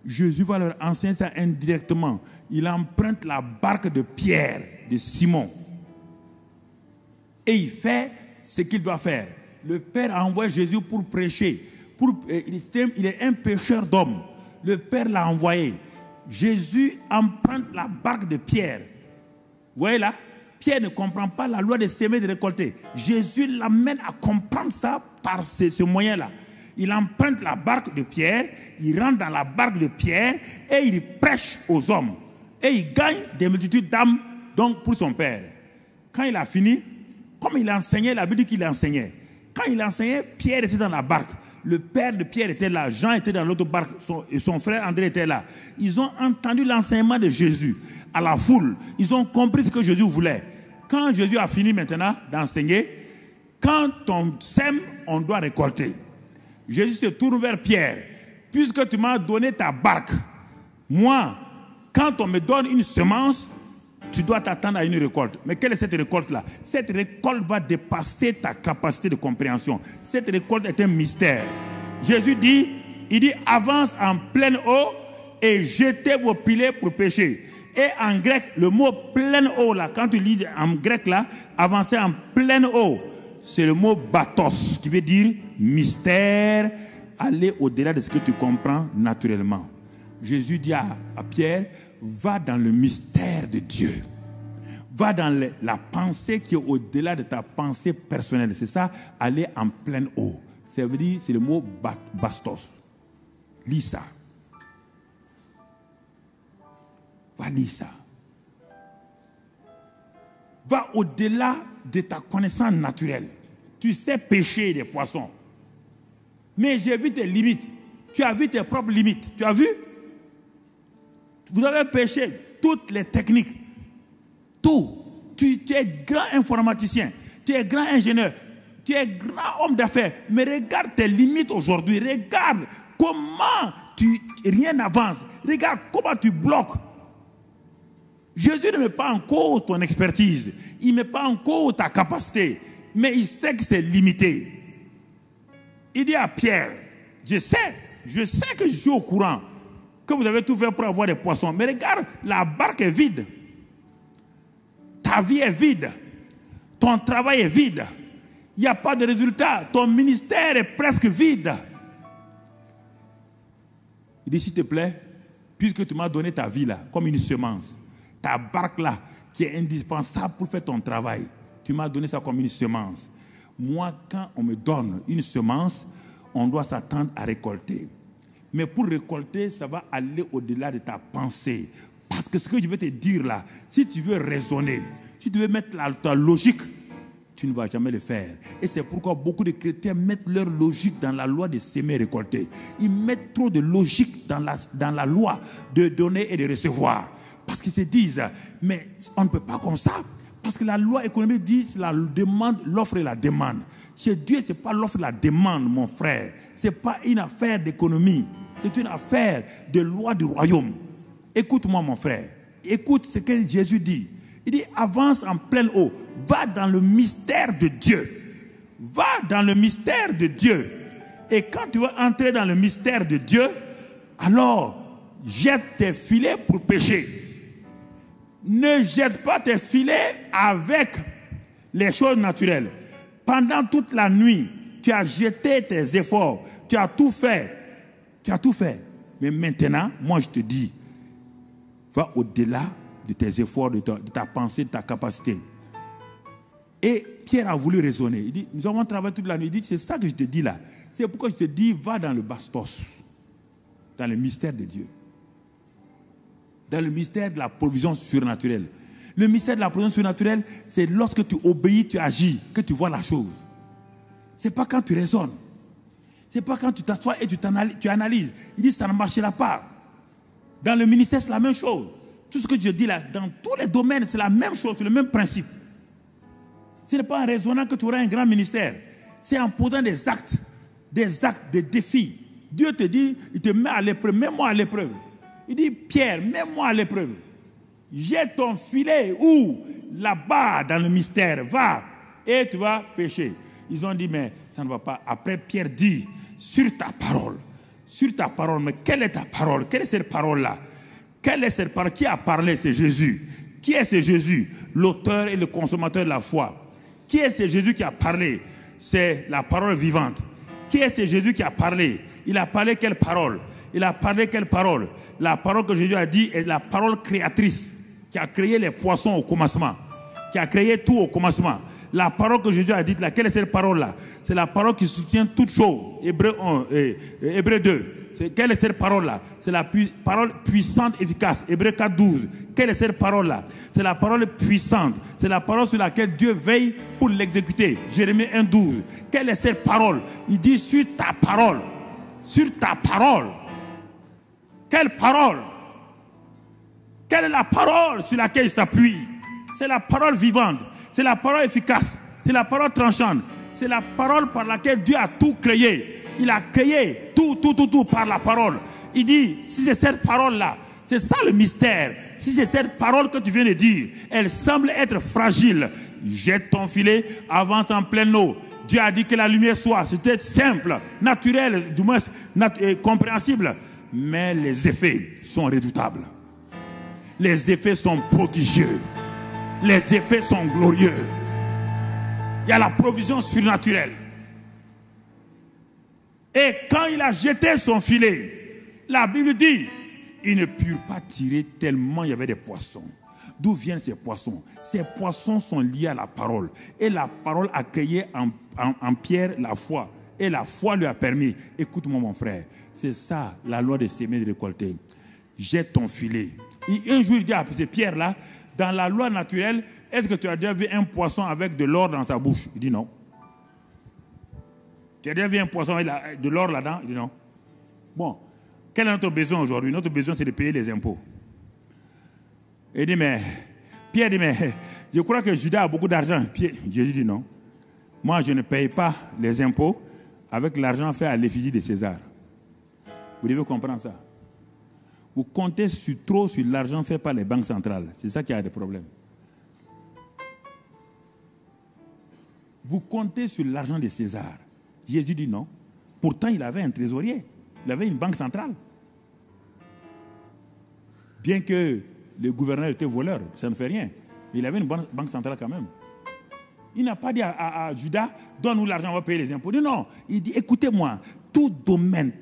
Jésus va leur enseigner ça indirectement. Il emprunte la barque de Pierre, de Simon. Et il fait ce qu'il doit faire. Le Père a envoyé Jésus pour prêcher. Il est un pêcheur d'hommes. Le Père l'a envoyé. Jésus emprunte la barque de Pierre. Vous voyez là, Pierre ne comprend pas la loi de s'aimer et de récolter. Jésus l'amène à comprendre ça par ce moyen-là. Il emprunte la barque de Pierre, il rentre dans la barque de Pierre et il prêche aux hommes. Et il gagne des multitudes d'âmes donc pour son Père. Quand il a fini, comme il enseignait, la Bible dit qu'il enseignait. Quand il enseignait, Pierre était dans la barque. Le père de Pierre était là, Jean était dans l'autre barque, son frère André était là. Ils ont entendu l'enseignement de Jésus à la foule. Ils ont compris ce que Jésus voulait. Quand Jésus a fini maintenant d'enseigner, quand on sème, on doit récolter. Jésus se tourne vers Pierre. Puisque tu m'as donné ta barque, moi, quand on me donne une semence, tu dois t'attendre à une récolte. Mais quelle est cette récolte-là? Cette récolte va dépasser ta capacité de compréhension. Cette récolte est un mystère. Jésus dit, avance en pleine eau et jetez vos filets pour pêcher. Et en grec, le mot pleine eau, là, quand tu lis en grec, là, avancer en pleine eau, c'est le mot bathos, qui veut dire mystère, aller au-delà de ce que tu comprends naturellement. Jésus dit à Pierre, va dans le mystère de Dieu. Va dans la pensée qui est au-delà de ta pensée personnelle. C'est ça, aller en pleine eau. Ça veut dire, c'est le mot bastos. Lis ça. Va lire ça. Va au-delà de ta connaissance naturelle. Tu sais pêcher des poissons. Mais j'ai vu tes limites. Tu as vu tes propres limites. Tu as vu? Vous avez pêché toutes les techniques. Tout. Tu es grand informaticien. Tu es grand ingénieur. Tu es grand homme d'affaires. Mais regarde tes limites aujourd'hui. Regarde comment rien n'avance. Regarde comment tu bloques. Jésus ne met pas en cause ton expertise. Il ne met pas en cause ta capacité. Mais il sait que c'est limité. Il dit à Pierre, je sais que je suis au courant que vous avez tout fait pour avoir des poissons. Mais regarde, la barque est vide. Ta vie est vide. Ton travail est vide. Il n'y a pas de résultat. Ton ministère est presque vide. Il dit, s'il te plaît, puisque tu m'as donné ta vie là, comme une semence, ta barque là, qui est indispensable pour faire ton travail, tu m'as donné ça comme une semence. Moi, quand on me donne une semence, on doit s'attendre à récolter. Mais pour récolter, ça va aller au-delà de ta pensée. Parce que ce que je veux te dire là, si tu veux raisonner, si tu veux mettre ta logique, tu ne vas jamais le faire. Et c'est pourquoi beaucoup de chrétiens mettent leur logique dans la loi de s'aimer et récolter. Ils mettent trop de logique dans la loi de donner et de recevoir. Parce qu'ils se disent, mais on ne peut pas comme ça. Parce que la loi économique dit la demande, l'offre et la demande. Chez Dieu, ce n'est pas l'offre et la demande, mon frère. Ce n'est pas une affaire d'économie. C'est une affaire de loi du royaume. Écoute-moi, mon frère. Écoute ce que Jésus dit. Il dit, avance en pleine eau. Va dans le mystère de Dieu. Va dans le mystère de Dieu. Et quand tu vas entrer dans le mystère de Dieu, alors jette tes filets pour pêcher. Ne jette pas tes filets avec les choses naturelles. Pendant toute la nuit, tu as jeté tes efforts. Tu as tout fait. Tu as tout fait. Mais maintenant, moi je te dis, va au-delà de tes efforts, de ta pensée, de ta capacité. Et Pierre a voulu raisonner. Il dit, nous avons travaillé toute la nuit. Il dit, c'est ça que je te dis là. C'est pourquoi je te dis, va dans le bastos, dans le mystère de Dieu. Dans le mystère de la provision surnaturelle. Le mystère de la provision surnaturelle, c'est lorsque tu obéis, tu agis, que tu vois la chose. Ce n'est pas quand tu raisonnes. Ce n'est pas quand tu t'assois et tu analyses. Il dit, ça ne marchera pas. Dans le ministère, c'est la même chose. Tout ce que je dis là, dans tous les domaines, c'est la même chose, c'est le même principe. Ce n'est pas en raisonnant que tu auras un grand ministère. C'est en posant des actes, des défis. Dieu te dit, il te met à l'épreuve, mets-moi à l'épreuve. Il dit, Pierre, mets-moi à l'épreuve. Jette ton filet où? Là-bas, dans le mystère, va et tu vas pêcher. Ils ont dit, mais ça ne va pas. Après, Pierre dit, sur ta parole, mais quelle est ta parole? Quelle est cette parole-là? Quelle est cette parole? Qui a parlé? C'est Jésus. Qui est ce Jésus? L'auteur et le consommateur de la foi. Qui est ce Jésus qui a parlé? C'est la parole vivante. Qui est ce Jésus qui a parlé? Il a parlé quelle parole? Il a parlé quelle parole? La parole que Jésus a dit est la parole créatrice qui a créé les poissons au commencement, qui a créé tout au commencement. La parole que Jésus a dite, laquelle est cette parole-là? C'est la parole qui soutient toute chose. Hébreux 1 Hébreux 2. Quelle est cette parole-là? C'est la parole puissante, efficace. Hébreux 4, 12. Quelle est cette parole-là? C'est la parole puissante. C'est la parole sur laquelle Dieu veille pour l'exécuter. Jérémie 1, 12. Quelle est cette parole? Il dit sur ta parole. Sur ta parole. Quelle parole? Quelle est la parole sur laquelle il s'appuie? C'est la parole vivante. C'est la parole efficace. C'est la parole tranchante. C'est la parole par laquelle Dieu a tout créé. Il a créé tout par la parole. Il dit, si c'est cette parole-là, c'est ça le mystère. Si c'est cette parole que tu viens de dire, elle semble être fragile. Jette ton filet, avance en pleine eau. Dieu a dit que la lumière soit. C'était simple, naturel, du moins compréhensible. Mais les effets sont redoutables. Les effets sont prodigieux. Les effets sont glorieux. Il y a la provision surnaturelle. Et quand il a jeté son filet, la Bible dit, ils ne purent pas tirer tellement il y avait des poissons. D'où viennent ces poissons? Ces poissons sont liés à la parole. Et la parole a créé en Pierre la foi. Et la foi lui a permis. Écoute-moi mon frère, c'est ça la loi de s'aimer et de récolter. Jette ton filet. Et un jour il dit à ce Pierre là, dans la loi naturelle, est-ce que tu as déjà vu un poisson avec de l'or dans sa bouche? Il dit non. Tu as déjà vu un poisson avec de l'or là-dedans? Il dit non. Bon, quel est notre besoin aujourd'hui? Notre besoin, c'est de payer les impôts. Il dit, mais, Pierre dit, mais, je crois que Judas a beaucoup d'argent. Jésus dit non. Moi, je ne paye pas les impôts avec l'argent fait à l'effigie de César. Vous devez comprendre ça. Vous comptez trop sur l'argent fait par les banques centrales. C'est ça qui a des problèmes. Vous comptez sur l'argent de César. Jésus dit non. Pourtant, il avait un trésorier. Il avait une banque centrale. Bien que le gouverneur était voleur, ça ne fait rien. Mais il avait une banque centrale quand même. Il n'a pas dit à Judas, donne-nous l'argent, on va payer les impôts. Non, il dit, écoutez-moi, tout domaine,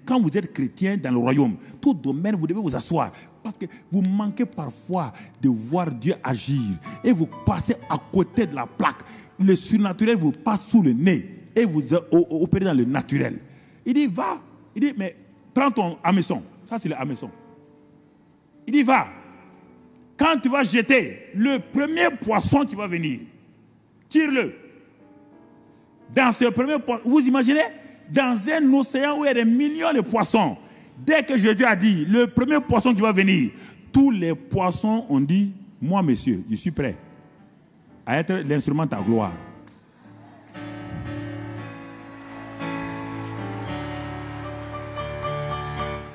quand vous êtes chrétien dans le royaume, tout domaine, vous devez vous asseoir. Parce que vous manquez parfois de voir Dieu agir. Et vous passez à côté de la plaque. Le surnaturel vous passe sous le nez. Et vous opérez dans le naturel. Il dit, va. Il dit, mais prends ton hameçon. Ça, c'est le hameçon. Il dit, va. Quand tu vas jeter le premier poisson qui va venir, tire-le. Dans ce premier poisson, vous imaginez, dans un océan où il y a des millions de poissons, dès que Jésus a dit, le premier poisson qui va venir, tous les poissons ont dit, moi, monsieur, je suis prêt à être l'instrument de ta gloire.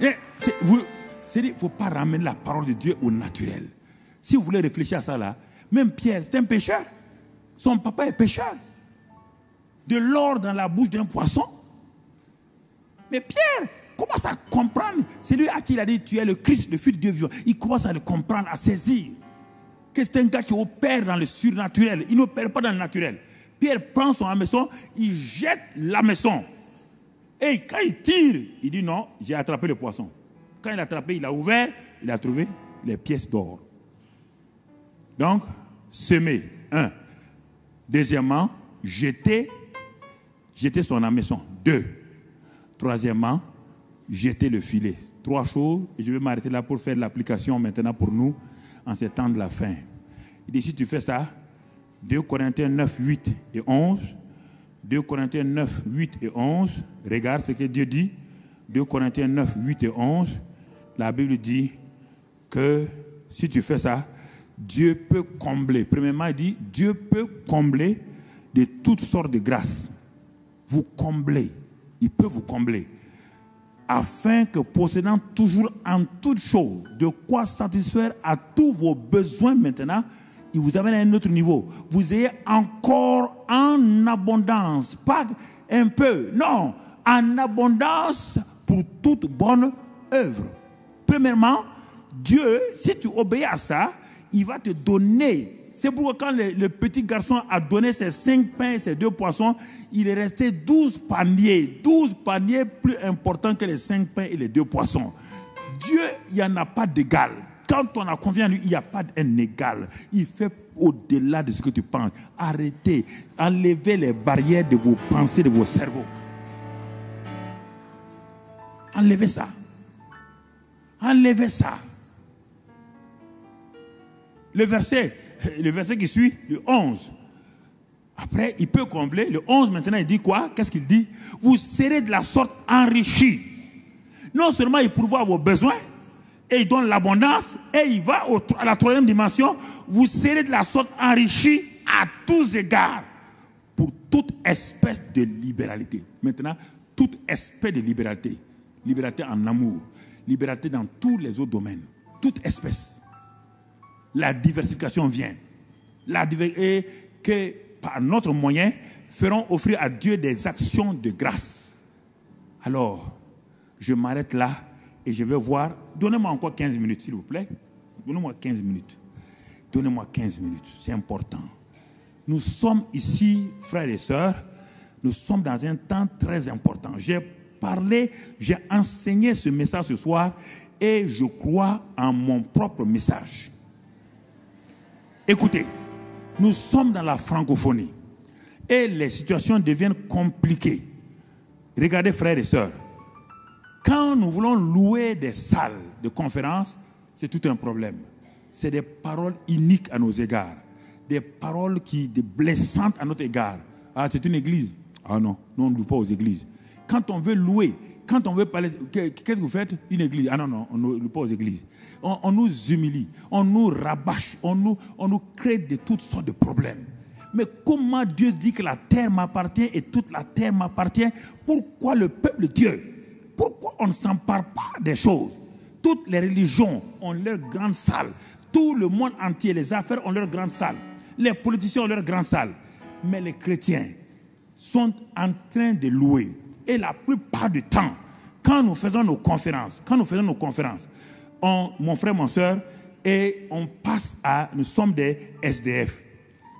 Il ne faut pas ramener la parole de Dieu au naturel. Si vous voulez réfléchir à ça là, même Pierre, c'est un pécheur. Son papa est pécheur. De l'or dans la bouche d'un poisson. Mais Pierre commence à comprendre. C'est lui à qui il a dit, tu es le Christ, le Fils de Dieu vivant. Il commence à le comprendre, à saisir. Que c'est un gars qui opère dans le surnaturel. Il n'opère pas dans le naturel. Pierre prend son hameçon, il jette l'hameçon. Et quand il tire, il dit non, j'ai attrapé le poisson. Quand il a attrapé, il a ouvert, il a trouvé les pièces d'or. Donc, semer, un. Deuxièmement, jeter son hameçon. 2. Troisièmement, jeter le filet. 3 choses. Et je vais m'arrêter là pour faire l'application maintenant pour nous en ces temps de la fin. Il dit, si tu fais ça, 2 Corinthiens 9, 8 et 11. 2 Corinthiens 9, 8 et 11. Regarde ce que Dieu dit. 2 Corinthiens 9, 8 et 11. La Bible dit que si tu fais ça, Dieu peut combler. Premièrement, il dit, Dieu peut combler de toutes sortes de grâces. Vous combler. Il peut vous combler. Afin que possédant toujours en toutes choses de quoi satisfaire à tous vos besoins maintenant, il vous amène à un autre niveau. Vous ayez encore en abondance. Pas un peu. Non. En abondance pour toute bonne œuvre. Premièrement, Dieu, si tu obéis à ça, il va te donner. C'est pourquoi quand le petit garçon a donné ses 5 pains et ses 2 poissons, il est resté 12 paniers. 12 paniers plus importants que les 5 pains et les 2 poissons. Dieu, il n'y en a pas d'égal. Quand on a confiance en lui, il n'y a pas d'un égal. Il fait au-delà de ce que tu penses. Arrêtez. Enlevez les barrières de vos pensées, de vos cerveaux. Enlevez ça. Enlevez ça. Le verset qui suit, le 11. Après, il peut combler. Le 11, maintenant, il dit quoi? Qu'est-ce qu'il dit? Vous serez de la sorte enrichis. Non seulement il pourvoit vos besoins, et il donne l'abondance, et il va à la 3e dimension. Vous serez de la sorte enrichis à tous égards, pour toute espèce de libéralité. Maintenant, toute espèce de libéralité. Libéralité en amour. Libéralité dans tous les autres domaines. Toute espèce. La diversification vient. Et que par notre moyen, ferons offrir à Dieu des actions de grâce. Alors, je m'arrête là et je vais voir. Donnez-moi encore 15 minutes, s'il vous plaît. Donnez-moi 15 minutes. Donnez-moi 15 minutes. C'est important. Nous sommes ici, frères et sœurs, nous sommes dans un temps très important. J'ai enseigné ce message ce soir et je crois en mon propre message. Écoutez, nous sommes dans la francophonie et les situations deviennent compliquées. Regardez, frères et sœurs, quand nous voulons louer des salles de conférence, c'est tout un problème. C'est des paroles iniques à nos égards, des paroles blessantes à notre égard. Ah, c'est une église. Ah non, nous on ne loue pas aux églises. Quand on veut louer, quand on veut parler, qu'est-ce que vous faites? Une église. Ah non, on ne loue pas aux églises. On nous humilie, on nous rabâche, on nous crée de toutes sortes de problèmes. Mais comment Dieu dit que la terre m'appartient et toute la terre m'appartient? Pourquoi le peuple de Dieu? Pourquoi on ne s'empare pas des choses? Toutes les religions ont leur grande salle. Tout le monde entier, les affaires ont leur grande salle. Les politiciens ont leur grande salle. Mais les chrétiens sont en train de louer. Et la plupart du temps, quand nous faisons nos conférences, mon frère, mon soeur, et on passe nous sommes des SDF,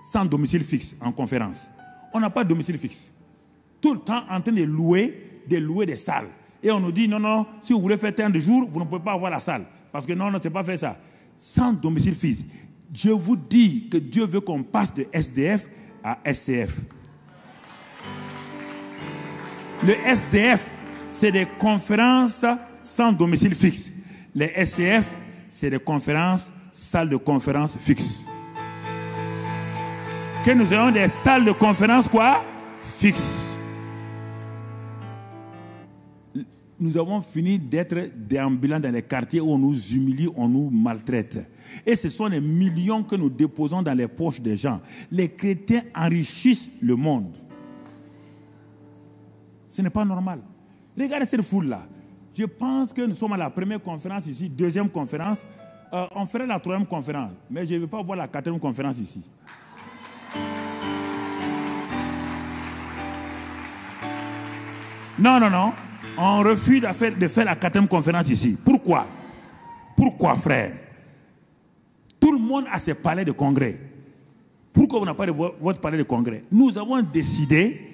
sans domicile fixe en conférence. On n'a pas de domicile fixe. Tout le temps en train de louer des salles. Et on nous dit, non, si vous voulez faire tant de jours, vous ne pouvez pas avoir la salle. Parce que non, c'est pas faire ça. Sans domicile fixe. Je vous dis que Dieu veut qu'on passe de SDF à SCF. Le SDF, c'est des conférences sans domicile fixe. Les SCF, c'est des conférences, salles de conférence fixes. Que nous ayons des salles de conférence quoi? Fixes. Nous avons fini d'être déambulants dans les quartiers où on nous humilie, on nous maltraite. Et ce sont les millions que nous déposons dans les poches des gens. Les chrétiens enrichissent le monde. Ce n'est pas normal. Regardez cette foule-là. Je pense que nous sommes à la première conférence ici, deuxième conférence. On ferait la troisième conférence, mais je ne veux pas voir la quatrième conférence ici. Non, non, non. On refuse de faire la quatrième conférence ici. Pourquoi? Pourquoi, frère? Tout le monde a ses palais de congrès. Pourquoi vous n'avez pas de votre palais de congrès? Nous avons décidé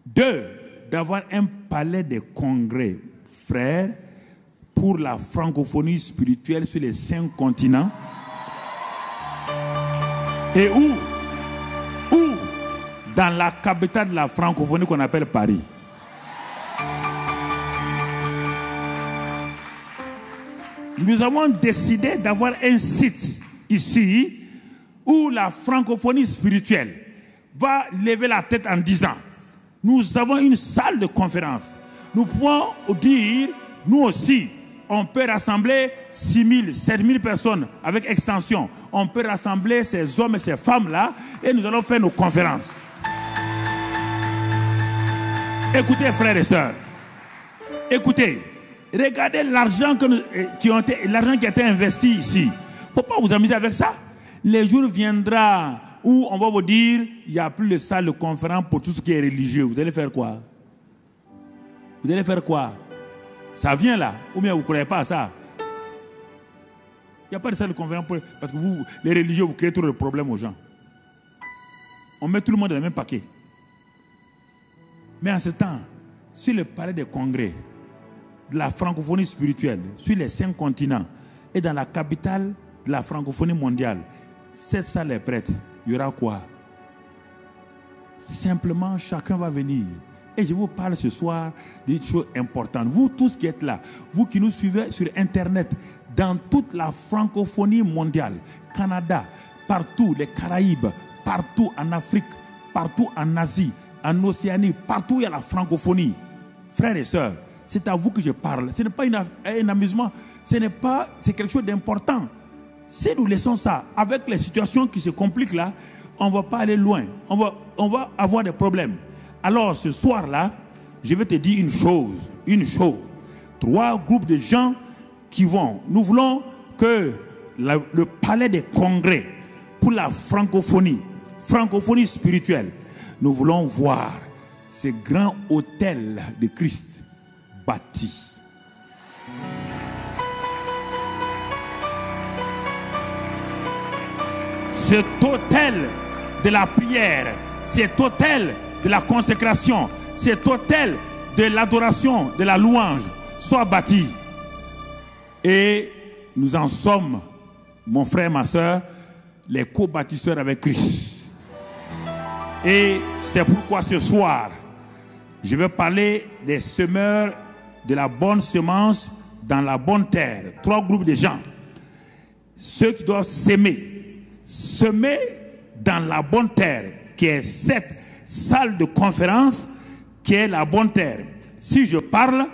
d'avoir un palais de congrès, frère, pour la francophonie spirituelle sur les 5 continents. Et où? Dans la capitale de la francophonie qu'on appelle Paris. Nous avons décidé d'avoir un site ici où la francophonie spirituelle va lever la tête en disant: nous avons une salle de conférence. Nous pouvons dire, nous aussi, on peut rassembler 6 000, 7 000 personnes avec extension. On peut rassembler ces hommes et ces femmes-là et nous allons faire nos conférences. Écoutez, frères et sœurs, écoutez, regardez l'argent qui a été investi ici. Il ne faut pas vous amuser avec ça. Les jours viendront où on va vous dire il n'y a plus de salle de conférence pour tout ce qui est religieux. Vous allez faire quoi? Vous allez faire quoi? Ça vient là. Ou bien vous ne croyez pas à ça? Il n'y a pas de salle de conférence parce que vous, les religieux, vous créez trop de problèmes aux gens. On met tout le monde dans le même paquet. Mais en ce temps, sur le palais des congrès de la francophonie spirituelle, sur les 5 continents et dans la capitale de la francophonie mondiale, cette salle est prête. Il y aura quoi? Simplement, chacun va venir. Et je vous parle ce soir d'une chose importante. Vous tous qui êtes là, vous qui nous suivez sur Internet, dans toute la francophonie mondiale, Canada, partout, les Caraïbes, partout en Afrique, partout en Asie, en Océanie, partout où il y a la francophonie. Frères et sœurs, c'est à vous que je parle. Ce n'est pas un amusement, c'est quelque chose d'important. Si nous laissons ça, avec les situations qui se compliquent là, on ne va pas aller loin. On va avoir des problèmes. Alors ce soir-là, je vais te dire une chose. 3 groupes de gens qui vont. Nous voulons que le palais des congrès pour la francophonie spirituelle, nous voulons voir ce grand hôtel de Christ bâti. Cet hôtel de la prière, cet hôtel de la consécration, cet hôtel de l'adoration, de la louange, soit bâti. Et nous en sommes, mon frère, ma soeur, les co-bâtisseurs avec Christ. Et c'est pourquoi ce soir, je vais parler des semeurs de la bonne semence dans la bonne terre. 3 groupes de gens. Ceux qui doivent semer dans la bonne terre, qui est cette salle de conférence, qui est la bonne terre. Si je parle,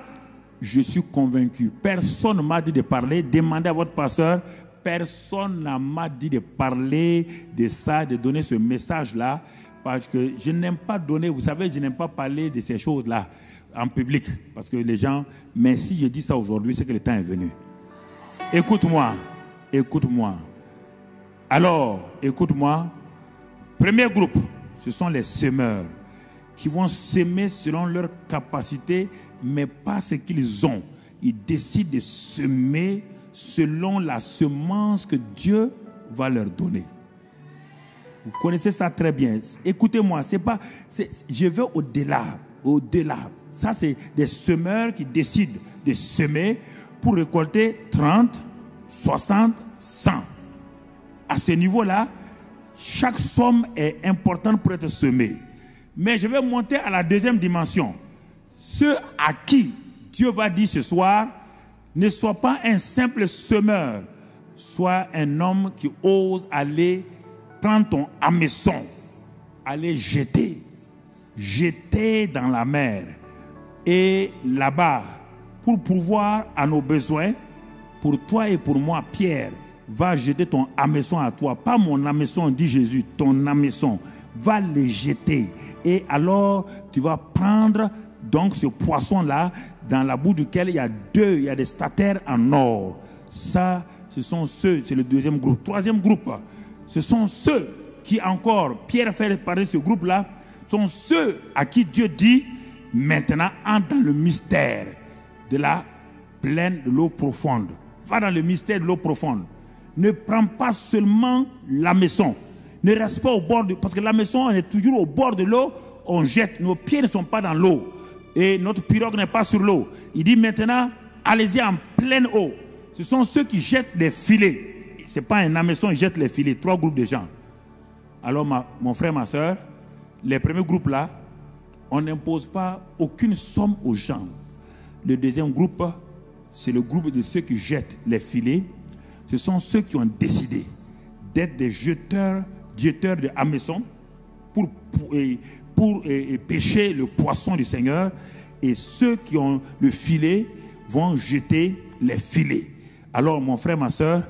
je suis convaincu. Personne ne m'a dit de parler. Demandez à votre pasteur. Personne ne m'a dit de parler de ça, de donner ce message-là. Parce que je n'aime pas donner, vous savez, je n'aime pas parler de ces choses-là en public. Parce que les gens, mais si je dis ça aujourd'hui, c'est que le temps est venu. Écoute-moi. Alors, écoute-moi. Premier groupe, ce sont les semeurs qui vont semer selon leur capacité, mais pas ce qu'ils ont. Ils décident de semer selon la semence que Dieu va leur donner. Vous connaissez ça très bien. Écoutez-moi, je vais au-delà. Ça, c'est des semeurs qui décident de semer pour récolter 30, 60, 100. À ce niveau-là, chaque somme est importante pour être semée. Mais je vais monter à la deuxième dimension. Ceux à qui Dieu va dire ce soir, ne sois pas un simple semeur, sois un homme qui ose aller prendre ton hameçon, aller jeter dans la mer. Et là-bas, pour pourvoir à nos besoins, pour toi et pour moi, Pierre, va jeter ton hameçon à toi. Pas mon hameçon, dit Jésus, ton hameçon. Va le jeter. Et alors, tu vas prendre donc ce poisson-là dans la bouche duquel il y a des statères en or. Ça, ce sont ceux, c'est le deuxième groupe. Troisième groupe, ce sont ceux qui encore, Pierre fait parler de ce groupe-là, sont ceux à qui Dieu dit, maintenant entre dans le mystère de la plaine de l'eau profonde. Va dans le mystère de l'eau profonde. Ne prends pas seulement la maison. Ne reste pas au bord de... Parce que la maison, on est toujours au bord de l'eau, on jette. Nos pieds ne sont pas dans l'eau. Et notre pirogue n'est pas sur l'eau. Il dit maintenant, allez-y en pleine eau. Ce sont ceux qui jettent des filets. Ce n'est pas un hameçon, ils jettent les filets. 3 groupes de gens. Alors, mon frère, ma soeur, les premiers groupes là, on n'impose pas aucune somme aux gens. Le deuxième groupe, c'est le groupe de ceux qui jettent les filets. Ce sont ceux qui ont décidé d'être des jeteurs de hameçon pour pêcher le poisson du Seigneur. Et ceux qui ont le filet vont jeter les filets. Alors, mon frère, ma soeur,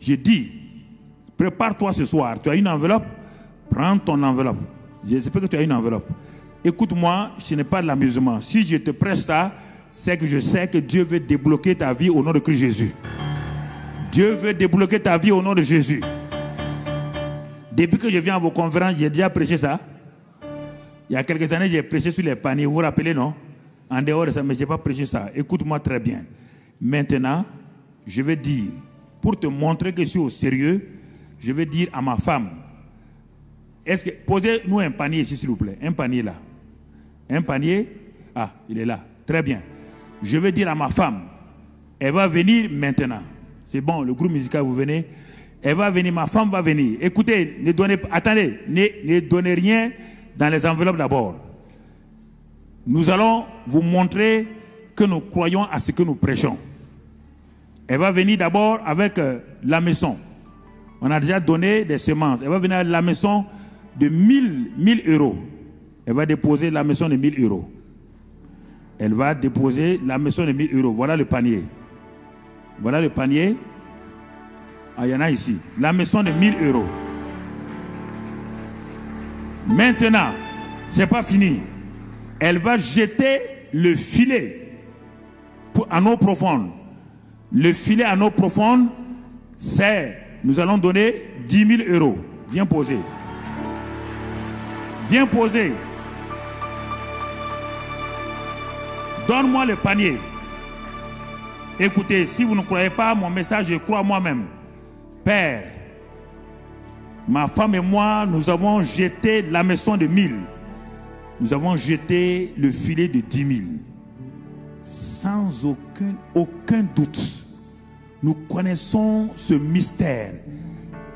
je dis, prépare-toi ce soir. Tu as une enveloppe? Prends ton enveloppe. J'espère que tu as une enveloppe. Écoute-moi, ce n'est pas de l'amusement. Si je te prête ça, c'est que je sais que Dieu veut débloquer ta vie au nom de Christ Jésus. Dieu veut débloquer ta vie au nom de Jésus. Depuis que je viens à vos conférences, j'ai déjà prêché ça. Il y a quelques années, j'ai prêché sur les paniers. Vous vous rappelez, non? En dehors de ça, mais je n'ai pas prêché ça. Écoute-moi très bien. Maintenant, je vais dire, pour te montrer que je suis au sérieux, je vais dire à ma femme, posez-nous un panier ici, s'il vous plaît. Un panier là. Un panier. Ah, il est là. Très bien. Je vais dire à ma femme, elle va venir maintenant. C'est bon, le groupe musical, vous venez. Elle va venir, ma femme va venir. Écoutez, attendez, ne donnez rien dans les enveloppes d'abord. Nous allons vous montrer que nous croyons à ce que nous prêchons. Elle va venir d'abord avec la maison. On a déjà donné des semences. Elle va venir avec la maison de 1000 euros. Elle va déposer la maison de 1000 euros. Elle va déposer la maison de 1000 euros. Voilà le panier. Voilà le panier. Ah, il y en a ici. La maison de 1000 euros. Maintenant, ce n'est pas fini. Elle va jeter le filet en eau profonde. Le filet en eau profonde, c'est, nous allons donner 10 000 euros. Viens poser. Viens poser. Donne-moi le panier. Écoutez, si vous ne croyez pas mon message, je crois moi-même. Père, ma femme et moi, nous avons jeté la maison de 1000. Nous avons jeté le filet de 10 000. Sans aucun doute. Nous connaissons ce mystère.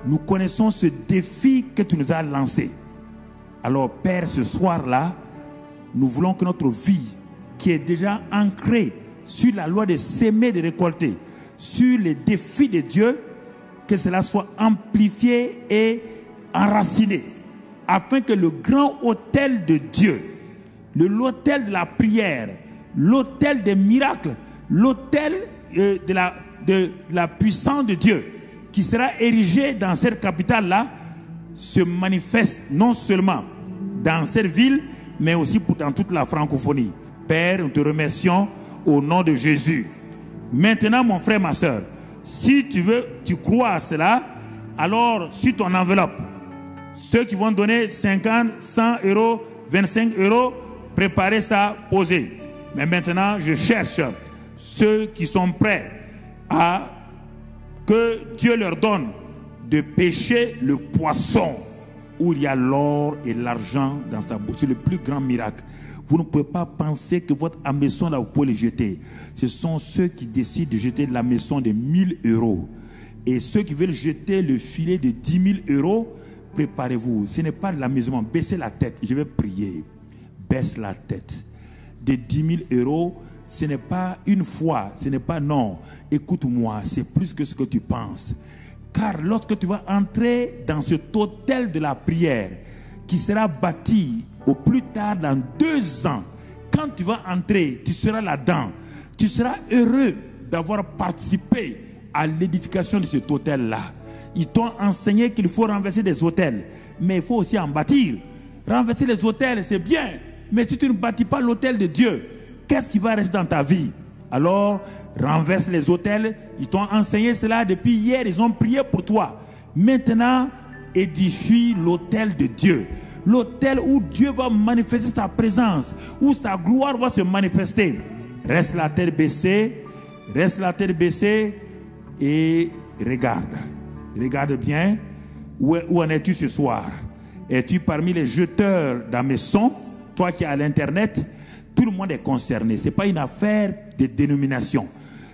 Nous connaissons ce défi que tu nous as lancé. Alors, Père, ce soir-là, nous voulons que notre vie, qui est déjà ancrée sur la loi de s'aimer, de récolter, sur les défis de Dieu, que cela soit amplifié et enraciné, afin que le grand autel de Dieu, l'autel de la prière, l'autel des miracles, l'autel de la puissance de Dieu, qui sera érigé dans cette capitale-là, se manifeste non seulement dans cette ville, mais aussi dans toute la francophonie. Père, nous te remercions au nom de Jésus. Maintenant, mon frère, ma soeur, si tu crois à cela, alors sur ton enveloppe, ceux qui vont donner 50, 100 euros, 25 euros, préparez ça, posez. Mais maintenant, je cherche ceux qui sont prêts à que Dieu leur donne de pêcher le poisson où il y a l'or et l'argent dans sa bouche. C'est le plus grand miracle. Vous ne pouvez pas penser que votre hameçon là, vous pouvez le jeter. Ce sont ceux qui décident de jeter la maison de 1000 euros. Et ceux qui veulent jeter le filet de 10 000 euros, préparez-vous. Ce n'est pas de l'amusement. Baissez la tête. Je vais prier. Baisse la tête. De 10 000 euros, ce n'est pas une fois. Ce n'est pas non. Écoute-moi, c'est plus que ce que tu penses. Car lorsque tu vas entrer dans cet hôtel de la prière, qui sera bâti au plus tard dans 2 ans, quand tu vas entrer, tu seras là-dedans. Tu seras heureux d'avoir participé à l'édification de cet hôtel-là. Ils t'ont enseigné qu'il faut renverser des hôtels, mais il faut aussi en bâtir. Renverser les hôtels, c'est bien, mais si tu ne bâtis pas l'hôtel de Dieu, qu'est-ce qui va rester dans ta vie? Alors, renverse les autels. Ils t'ont enseigné cela depuis hier. Ils ont prié pour toi. Maintenant, édifie l'autel de Dieu. L'autel où Dieu va manifester sa présence, où sa gloire va se manifester. Reste la tête baissée. Reste la tête baissée et regarde. Regarde bien. Où en es-tu ce soir? Es-tu parmi les jeteurs d'hameçons? Toi qui es à l'internet, tout le monde est concerné. Ce n'est pas une affaire de dénomination.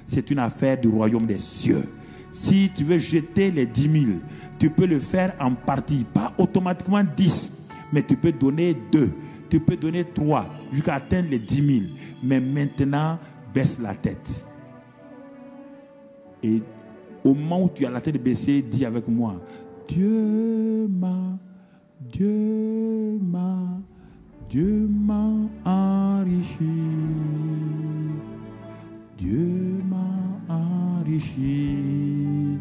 C'est une affaire du royaume des cieux. Si tu veux jeter les 10 000, tu peux le faire en partie. Pas automatiquement 10, mais tu peux donner 2. Tu peux donner 3 jusqu'à atteindre les 10 000. Mais maintenant, baisse la tête. Et au moment où tu as la tête baissée, dis avec moi, Dieu m'a enrichi. Dieu m'a enrichi,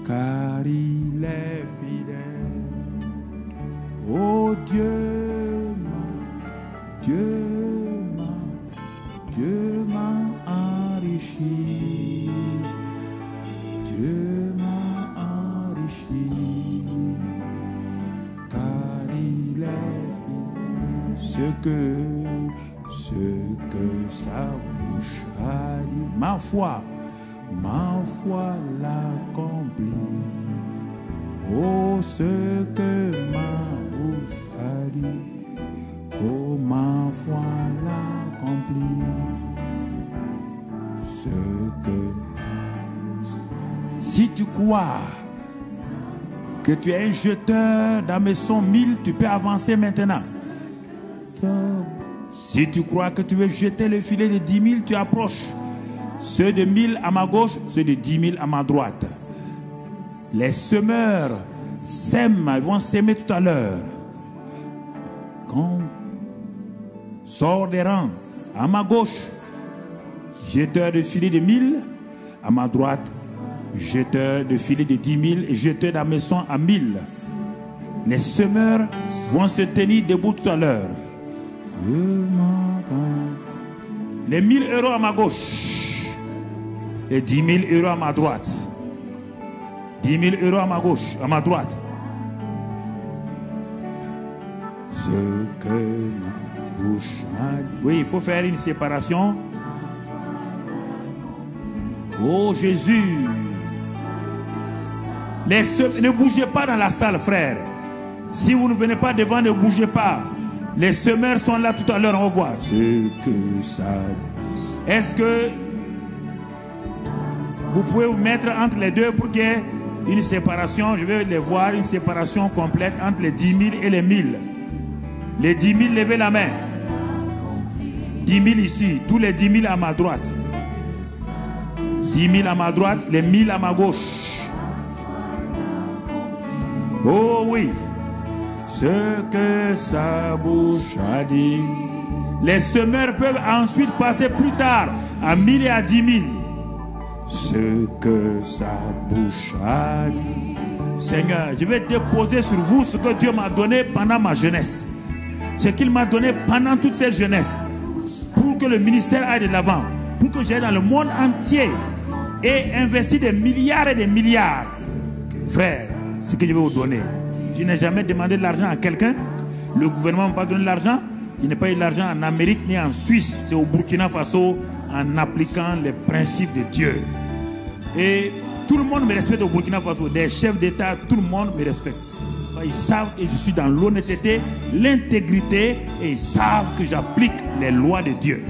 car il est fidèle. Oh Dieu m'a enrichi. Dieu m'a enrichi, car il est fidèle. Ce que sa bouche a dit, ma foi l'accomplit. Oh, ce que ma bouche a dit, oh, ma foi l'accomplit. Si tu crois que tu es un jeteur d'hameçon 1000, tu peux avancer maintenant. Si tu crois que tu veux jeter le filet de 10 000, tu approches. Ceux de 1000 à ma gauche, ceux de 10 000 à ma droite. Les semeurs sèment, ils vont s'aimer tout à l'heure. Quand sort des rangs, à ma gauche, jeteur de filet de 1000, à ma droite, jeteur de filet de 10 000 et jeteur d'hameçon à 1000. Les semeurs vont se tenir debout tout à l'heure. Les 1000 euros à ma gauche et 10 000 euros à ma droite. 10 000 euros à ma gauche, à ma droite. Ce que ma bouche a dit. Oui, il faut faire une séparation. Oh Jésus. Ne bougez pas dans la salle, frère. Si vous ne venez pas devant, ne bougez pas. Les semeurs sont là tout à l'heure, on va voir. Ce que ça. Est-ce que vous pouvez vous mettre entre les deux pour qu'il y ait une séparation? Je vais les voir, une séparation complète entre les 10 000 et les 1000. Les 10 000, levez la main. 10 000 ici, tous les 10 000 à ma droite. 10 000 à ma droite, les 1000 à ma gauche. Oh oui. Ce que sa bouche a dit. Les semeurs peuvent ensuite passer plus tard à 1000 et à 10 000. Ce que sa bouche a dit. Seigneur, je vais déposer sur vous ce que Dieu m'a donné pendant ma jeunesse. Ce qu'il m'a donné pendant toute cette jeunesse. Pour que le ministère aille de l'avant. Pour que j'aille dans le monde entier et investir des milliards et des milliards. Frère, ce que je vais vous donner. Je n'ai jamais demandé de l'argent à quelqu'un. Le gouvernement ne m'a pas donné de l'argent. Je n'ai pas eu de l'argent en Amérique ni en Suisse. C'est au Burkina Faso en appliquant les principes de Dieu. Et tout le monde me respecte au Burkina Faso. Des chefs d'État, tout le monde me respecte. Ils savent que je suis dans l'honnêteté, l'intégrité et ils savent que j'applique les lois de Dieu.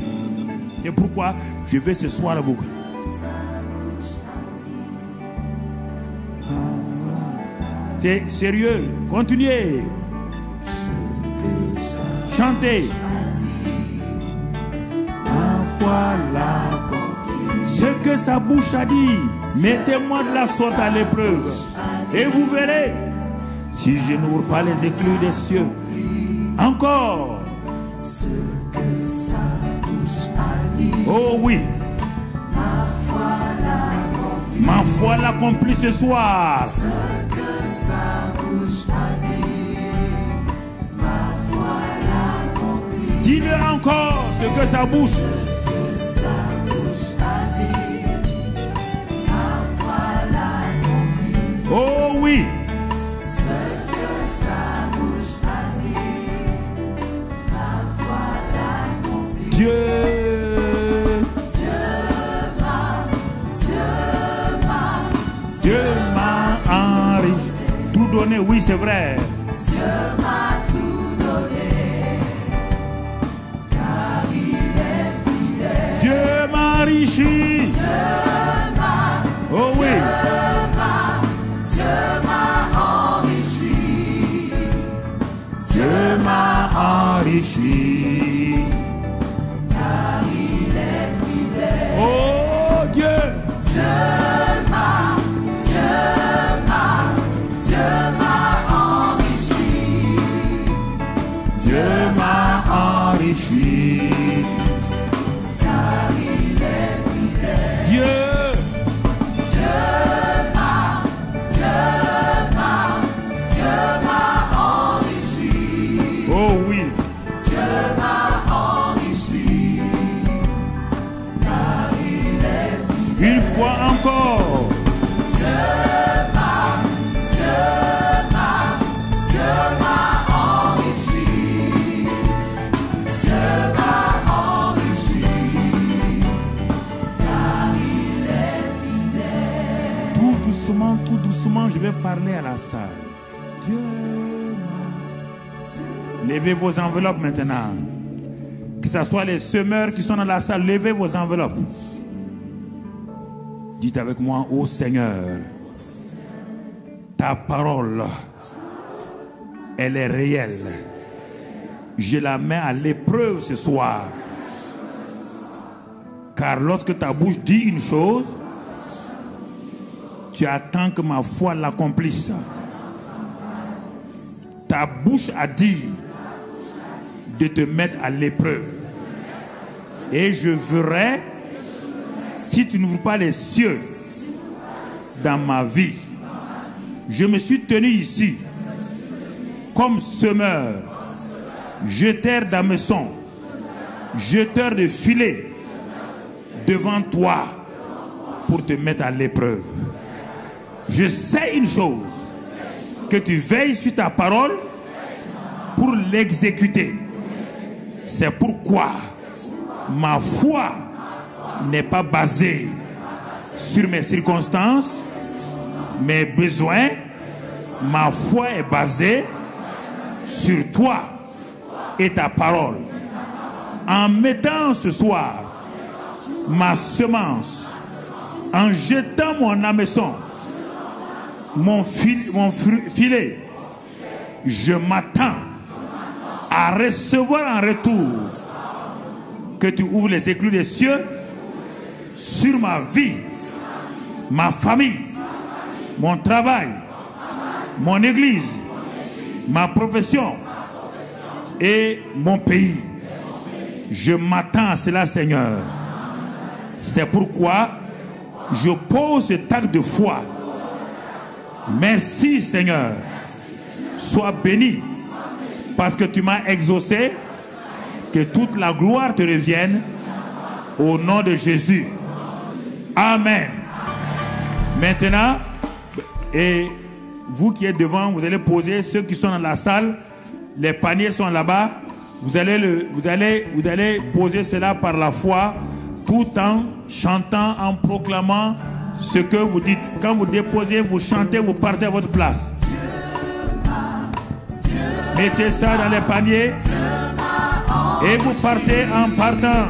C'est pourquoi je vais ce soir vous. C'est sérieux. Continuez. Chantez. Ce que sa bouche a dit. Mettez-moi de la sorte à l'épreuve. Et vous verrez. Si je n'ouvre pas les écluses des cieux. Encore. Oh oui. Ma foi l'accomplit ce soir. Dis-le encore ce que sa bouche. Oh oui. Ce que sa bouche a dit, ma foi l'accomplit. Dieu m'a enrichi. Tout donné, oui, c'est vrai. Dieu m'a tout donné, car il est fidèle. Dieu m'a enrichi. Oh oui. Dieu m'a enrichi. Dieu m'a enrichi. Car il est fidèle. Oh Dieu. Dieu m'a enrichi. Dieu m'a enrichi. Car il est fidèle. Dieu. Oh oui. Dieu m'a enrichi. Car il est fidèle. Une fois encore. Dieu m'a enrichi. Dieu m'a enrichi. Car il est fidèle. Tout doucement, je vais parler à la salle. Dieu m'a. Levez vos enveloppes maintenant. Que ce soit les semeurs qui sont dans la salle, levez vos enveloppes. Dites avec moi, ô Seigneur, ta parole, elle est réelle. Je la mets à l'épreuve ce soir. Car lorsque ta bouche dit une chose, tu attends que ma foi l'accomplisse. Ta bouche a dit de te mettre à l'épreuve. Et je verrai, si tu n'ouvres pas les cieux dans ma vie. Je me suis tenu ici comme semeur, jeteur d'hameçon, jeteur de filets devant toi pour te mettre à l'épreuve. Je sais une chose, que tu veilles sur ta parole pour l'exécuter. C'est pourquoi ma foi n'est pas basée sur mes circonstances, mes besoins. Ma foi est basée sur toi et ta parole. En mettant ce soir ma semence, en jetant mon hameçon, mon filet, je m'attends à recevoir en retour que tu ouvres les écluses des cieux sur ma vie, ma famille, mon travail, mon église, ma profession et mon pays. Je m'attends à cela, Seigneur. C'est pourquoi je pose cet acte de foi. Merci, Seigneur. Sois béni parce que tu m'as exaucé. Que toute la gloire te revienne au nom de Jésus. Amen. Maintenant, et vous qui êtes devant, vous allez poser, ceux qui sont dans la salle, les paniers sont là-bas. Vous allez poser cela par la foi, tout en chantant, en proclamant ce que vous dites. Quand vous déposez, vous chantez, vous partez à votre place. Mettez ça dans les paniers et vous partez en partant.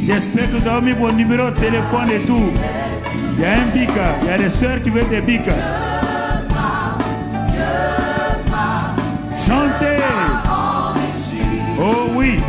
J'espère que vous avez mis vos numéros de téléphone et tout. Il y a un bic, il y a des sœurs qui veulent des bics. Chantez. Oh oui.